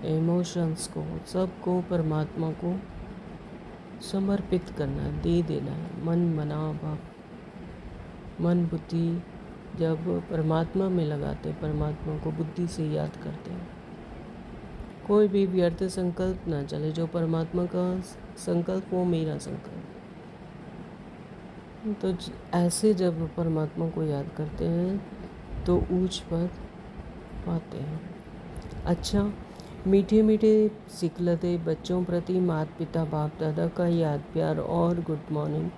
इमोशंस को, सबको परमात्मा को समर्पित करना है, दे देना है। मन, मना, भाव, मन, बुद्धि जब परमात्मा में लगाते, परमात्मा को बुद्धि से याद करते हैं, कोई भी व्यर्थ संकल्प ना चले। जो परमात्मा का संकल्प वो मेरा संकल्प। तो ऐसे जब परमात्मा को याद करते हैं तो ऊंच पद पाते हैं। अच्छा, मीठे मीठे सिखलते बच्चों प्रति माता पिता बाप दादा का याद, प्यार और गुड मॉर्निंग।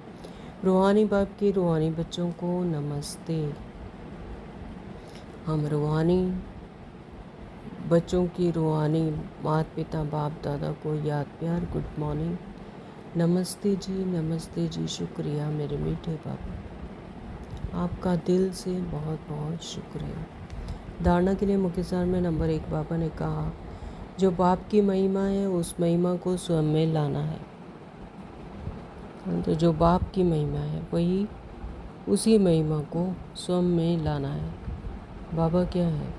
रूहानी बाप के रूहानी बच्चों को नमस्ते। हम रूहानी बच्चों की रूहानी माता पिता बाप दादा को याद, प्यार, गुड मॉर्निंग, नमस्ते जी, शुक्रिया मेरे मीठे बाबा, आपका दिल से बहुत बहुत शुक्रिया। धारणा के लिए मुख्य सार में नंबर 1, बाबा ने कहा जो बाप की महिमा है उस महिमा को स्वयं में लाना है। तो जो बाप की महिमा है वही उसी महिमा को स्वयं में लाना है। बाबा क्या है?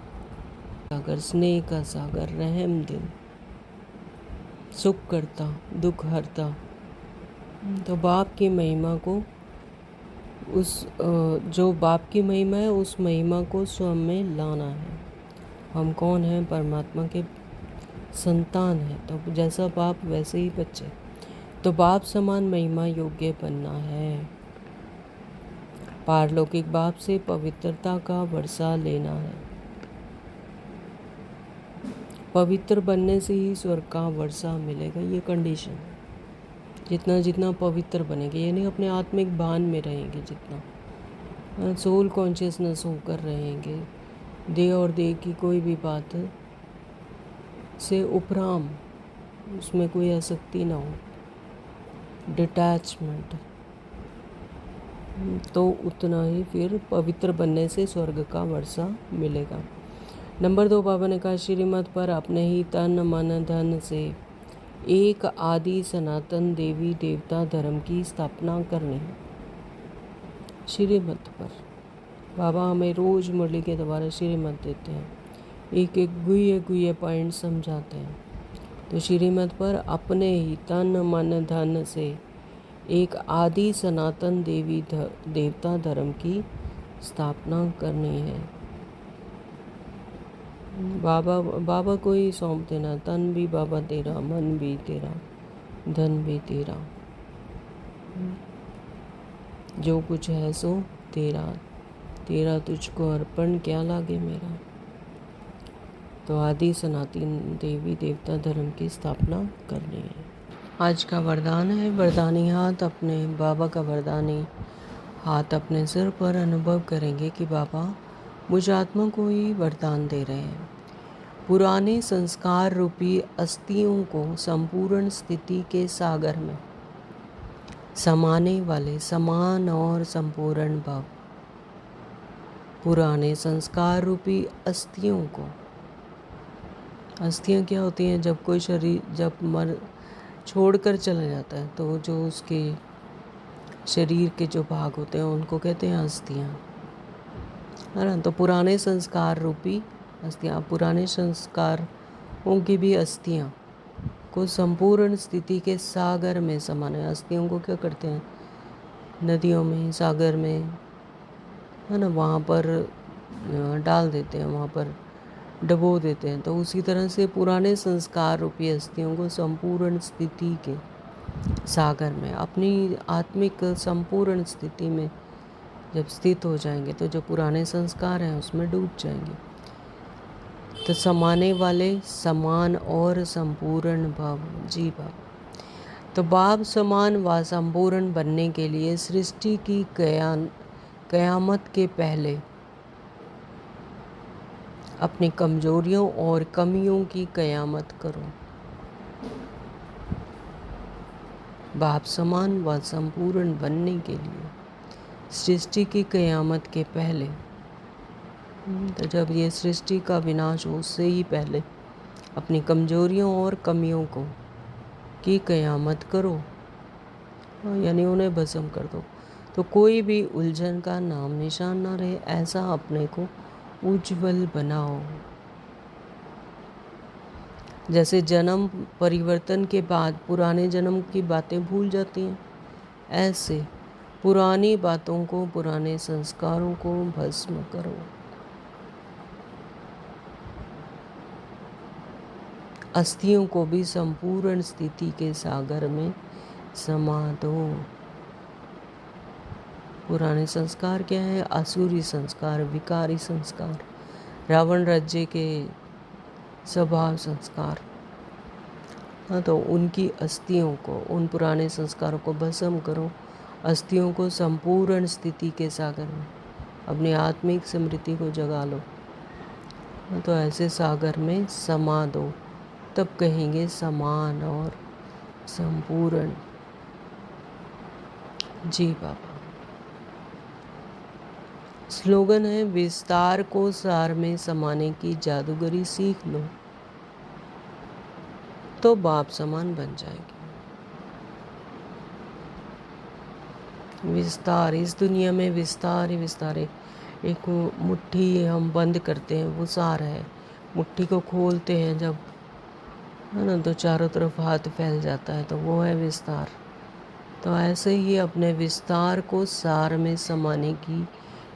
सागर, स्नेह का सागर, रहम दिल, सुख करता, दुख हरता। तो बाप की महिमा को जो बाप की महिमा है उस महिमा को स्वयं में लाना है। हम कौन हैं? परमात्मा के संतान हैं, तो जैसा बाप वैसे ही बच्चे। तो बाप समान महिमा योग्य बनना है। पारलौकिक बाप से पवित्रता का वर्षा लेना है। पवित्र बनने से ही स्वर्ग का वर्षा मिलेगा, ये कंडीशन। जितना जितना पवित्र बनेंगे, यानी अपने आत्मिक भान में रहेंगे, जितना सोल कॉन्शियसनेस होकर रहेंगे, देह और देह की कोई भी बात से उपराम, उसमें कोई आसक्ति ना हो, डिटैचमेंट, तो उतना ही फिर पवित्र बनने से स्वर्ग का वर्षा मिलेगा। नंबर 2, बाबा ने कहा श्रीमत पर अपने ही तन मन धन से एक आदि सनातन देवी देवता धर्म की स्थापना करनी है। श्रीमत पर बाबा हमें रोज मुरली के द्वारा श्रीमत देते हैं, एक एक गुह्य पॉइंट समझाते हैं। तो श्रीमत पर अपने ही तन मन धन से एक आदि सनातन देवी देवता धर्म की स्थापना करनी है। बाबा को ही सौंप देना, तन भी बाबा तेरा, मन भी तेरा, धन भी तेरा, जो कुछ है सो तेरा, तेरा तुझको अर्पण क्या लागे मेरा। तो आदि सनातन देवी देवता धर्म की स्थापना करनी है। आज का वरदान है, वरदानी हाथ अपने बाबा का वरदानी हाथ अपने सिर पर अनुभव करेंगे कि बाबा मुझ आत्मा को ही वरदान दे रहे हैं। पुराने संस्कार रूपी अस्थियों को संपूर्ण स्थिति के सागर में समाने वाले समान और संपूर्ण भाव। पुराने संस्कार रूपी अस्थियों को, अस्थियाँ क्या होती हैं? जब कोई शरीर जब मर छोड़कर चला जाता है तो जो उसके शरीर के जो भाग होते हैं उनको कहते हैं अस्थियाँ, है ना। तो पुराने संस्कार रूपी अस्थियाँ, पुराने संस्कारों की भी अस्थियाँ को संपूर्ण स्थिति के सागर में समाने। अस्थियों को क्या करते हैं? नदियों में, सागर में, है ना, वहाँ पर डाल देते हैं, वहाँ पर डबो देते हैं। तो उसी तरह से पुराने संस्कार रूपी अस्थियों को संपूर्ण स्थिति के सागर में, अपनी आत्मिक संपूर्ण स्थिति में जब स्थित हो जाएंगे तो जो पुराने संस्कार हैं उसमें डूब जाएंगे। तो समाने वाले समान और संपूर्ण भाव। जी भाव। तो भाव समान व संपूर्ण बनने के लिए सृष्टि की कयामत के पहले अपनी कमजोरियों और कमियों की कयामत करो। भाव समान व संपूर्ण बनने के लिए सृष्टि की कयामत के पहले, तो जब ये सृष्टि का विनाश हो उससे ही पहले अपनी कमजोरियों और कमियों को की कयामत करो, यानी उन्हें भस्म कर दो। तो कोई भी उलझन का नाम निशान ना रहे, ऐसा अपने को उज्जवल बनाओ। जैसे जन्म परिवर्तन के बाद पुराने जन्म की बातें भूल जाती हैं, ऐसे पुरानी बातों को, पुराने संस्कारों को भस्म करो। अस्थियों को भी संपूर्ण स्थिति के सागर में समा दो। पुराने संस्कार क्या है? आसुरी संस्कार, विकारी संस्कार, रावण राज्य के स्वभाव संस्कार। हाँ, तो उनकी अस्थियों को, उन पुराने संस्कारों को भस्म करो। अस्थियों को संपूर्ण स्थिति के सागर में, अपनी आत्मिक स्मृति को जगा लो। हाँ, तो ऐसे सागर में समा दो, तब कहेंगे समान और संपूर्ण। जी बाबा। स्लोगन है, विस्तार को सार में समाने की जादूगरी सीख लो तो बाप समान बन जाएगी। विस्तार, इस दुनिया में विस्तार ही विस्तार है। एक मुट्ठी हम बंद करते हैं वो सार है। मुट्ठी को खोलते हैं जब, है ना, तो चारों तरफ हाथ फैल जाता है, तो वो है विस्तार। तो ऐसे ही अपने विस्तार को सार में समाने की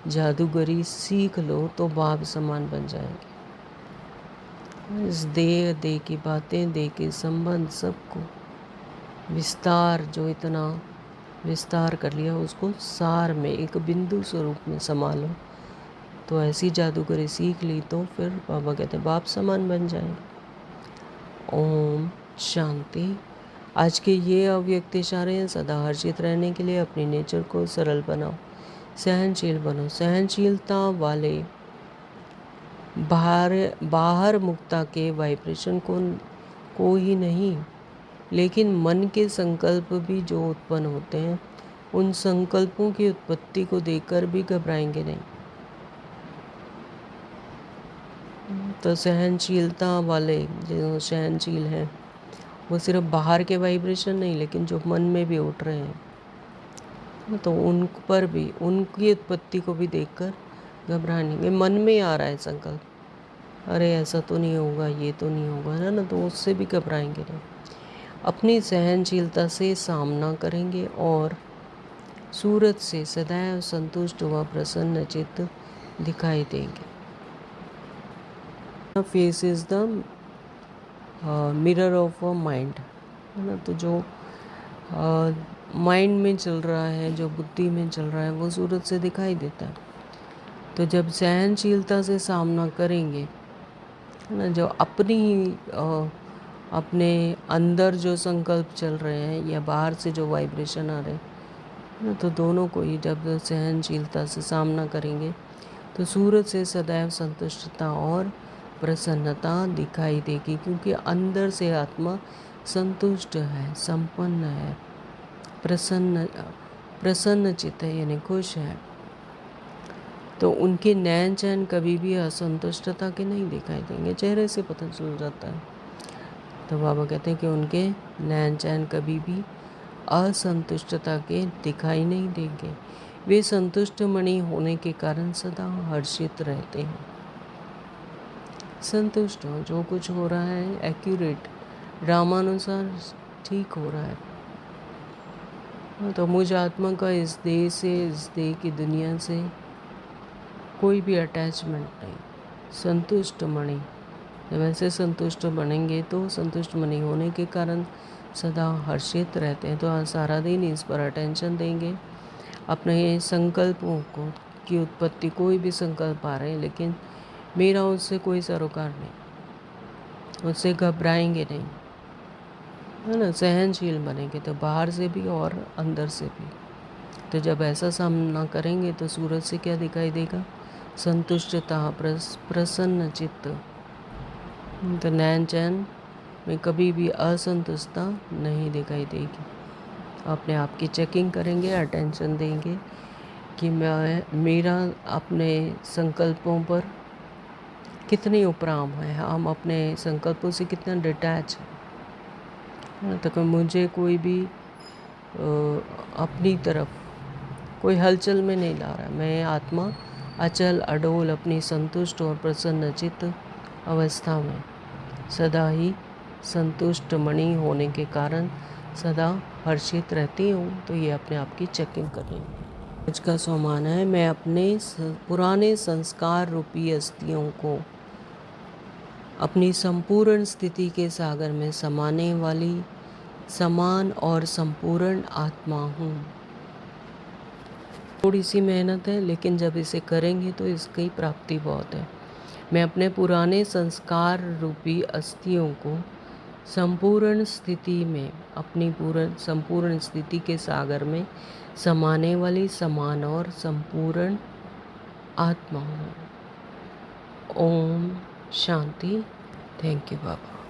जादूगरी सीख लो तो बाप समान बन जाएंगे। इस देह की बातें, देह के संबंध, सबको विस्तार, जो इतना विस्तार कर लिया उसको सार में, एक बिंदु स्वरूप में समा लो। तो ऐसी जादूगरी सीख ली तो फिर बाबा कहते हैं बाप समान बन जाएंगे। ओम शांति। आज के ये अव्यक्त इशारे हैं। सदा हर्षित रहने के लिए अपनी नेचर को सरल बनाओ, सहनशील बनो। सहनशीलता वाले बाहर मुक्ता के वाइब्रेशन को ही नहीं, लेकिन मन के संकल्प भी जो उत्पन्न होते हैं, उन संकल्पों की उत्पत्ति को देखकर भी घबराएंगे नहीं। तो सहनशीलता वाले जो सहनशील हैं वो सिर्फ बाहर के वाइब्रेशन नहीं, लेकिन जो मन में भी उठ रहे हैं, तो उन पर भी, उनकी उत्पत्ति को भी देखकर घबराएंगे। मन में आ रहा है संकल्प, अरे ऐसा तो नहीं होगा, ये तो नहीं होगा, है ना, तो उससे भी घबराएंगे नहीं। अपनी सहनशीलता से सामना करेंगे और सूरत से सदैव संतुष्ट व प्रसन्न चित्त दिखाई देंगे। Face is the mirror of a mind, है ना। तो जो माइंड में चल रहा है, जो बुद्धि में चल रहा है, वो सूरत से दिखाई देता है। तो जब सहनशीलता से सामना करेंगे है ना, जो अपने अंदर जो संकल्प चल रहे हैं या बाहर से जो वाइब्रेशन आ रहे हैं ना, तो दोनों को ही जब सहनशीलता से सामना करेंगे तो सूरज से सदैव संतुष्टता और प्रसन्नता दिखाई देगी, क्योंकि अंदर से आत्मा संतुष्ट है, संपन्न है, प्रसन्न प्रसन्न चित्त है, यानी खुश है। तो उनके नैन चैन कभी भी असंतुष्टता के नहीं दिखाई देंगे, चेहरे से पता चल जाता है। तो बाबा कहते हैं कि उनके नैन चैन कभी भी असंतुष्टता के दिखाई नहीं देंगे। वे संतुष्ट मणि होने के कारण सदा हर्षित रहते हैं। संतुष्ट हो, जो कुछ हो रहा है एक्यूरेट, रामानुसार ठीक हो रहा है। तो मुझ आत्मा का इस देह से, इस देह की दुनिया से कोई भी अटैचमेंट नहीं। संतुष्ट मणि, जब ऐसे संतुष्ट बनेंगे तो संतुष्ट मणि होने के कारण सदा हर्षित रहते हैं। तो सारा दिन इस पर अटेंशन देंगे, अपने संकल्पों को की उत्पत्ति, कोई भी संकल्प आ रहे हैं लेकिन मेरा उससे कोई सरोकार नहीं, उससे घबराएंगे नहीं, है ना, सहनशील बनेंगे तो बाहर से भी और अंदर से भी। तो जब ऐसा सामना करेंगे तो सूरज से क्या दिखाई देगा? संतुष्टता, प्रसन्न चित्त। तो नैन चैन में कभी भी असंतुष्टता नहीं दिखाई देगी। अपने आप की चेकिंग करेंगे, अटेंशन देंगे कि मेरा अपने संकल्पों पर कितनी उपराम है, हम अपने संकल्पों से कितना डिटैच है। तो मुझे कोई भी अपनी तरफ कोई हलचल में नहीं ला रहा है। मैं आत्मा अचल अडोल अपनी संतुष्ट और प्रसन्नचित्त अवस्था में सदा ही संतुष्ट मणि होने के कारण सदा हर्षित रहती हूँ। तो ये अपने आप की चेकिंग करें। आज का सोमान है, मैं अपने पुराने संस्कार रूपी अस्थियों को अपनी संपूर्ण स्थिति के सागर में समाने वाली समान और संपूर्ण आत्मा हूँ। थोड़ी सी मेहनत है, लेकिन जब इसे करेंगे तो इसकी प्राप्ति बहुत है। मैं अपने पुराने संस्कार रूपी अस्थियों को संपूर्ण स्थिति में, अपनी संपूर्ण स्थिति के सागर में समाने वाली समान और संपूर्ण आत्मा हूँ। ओम शांति। Thank you Baba.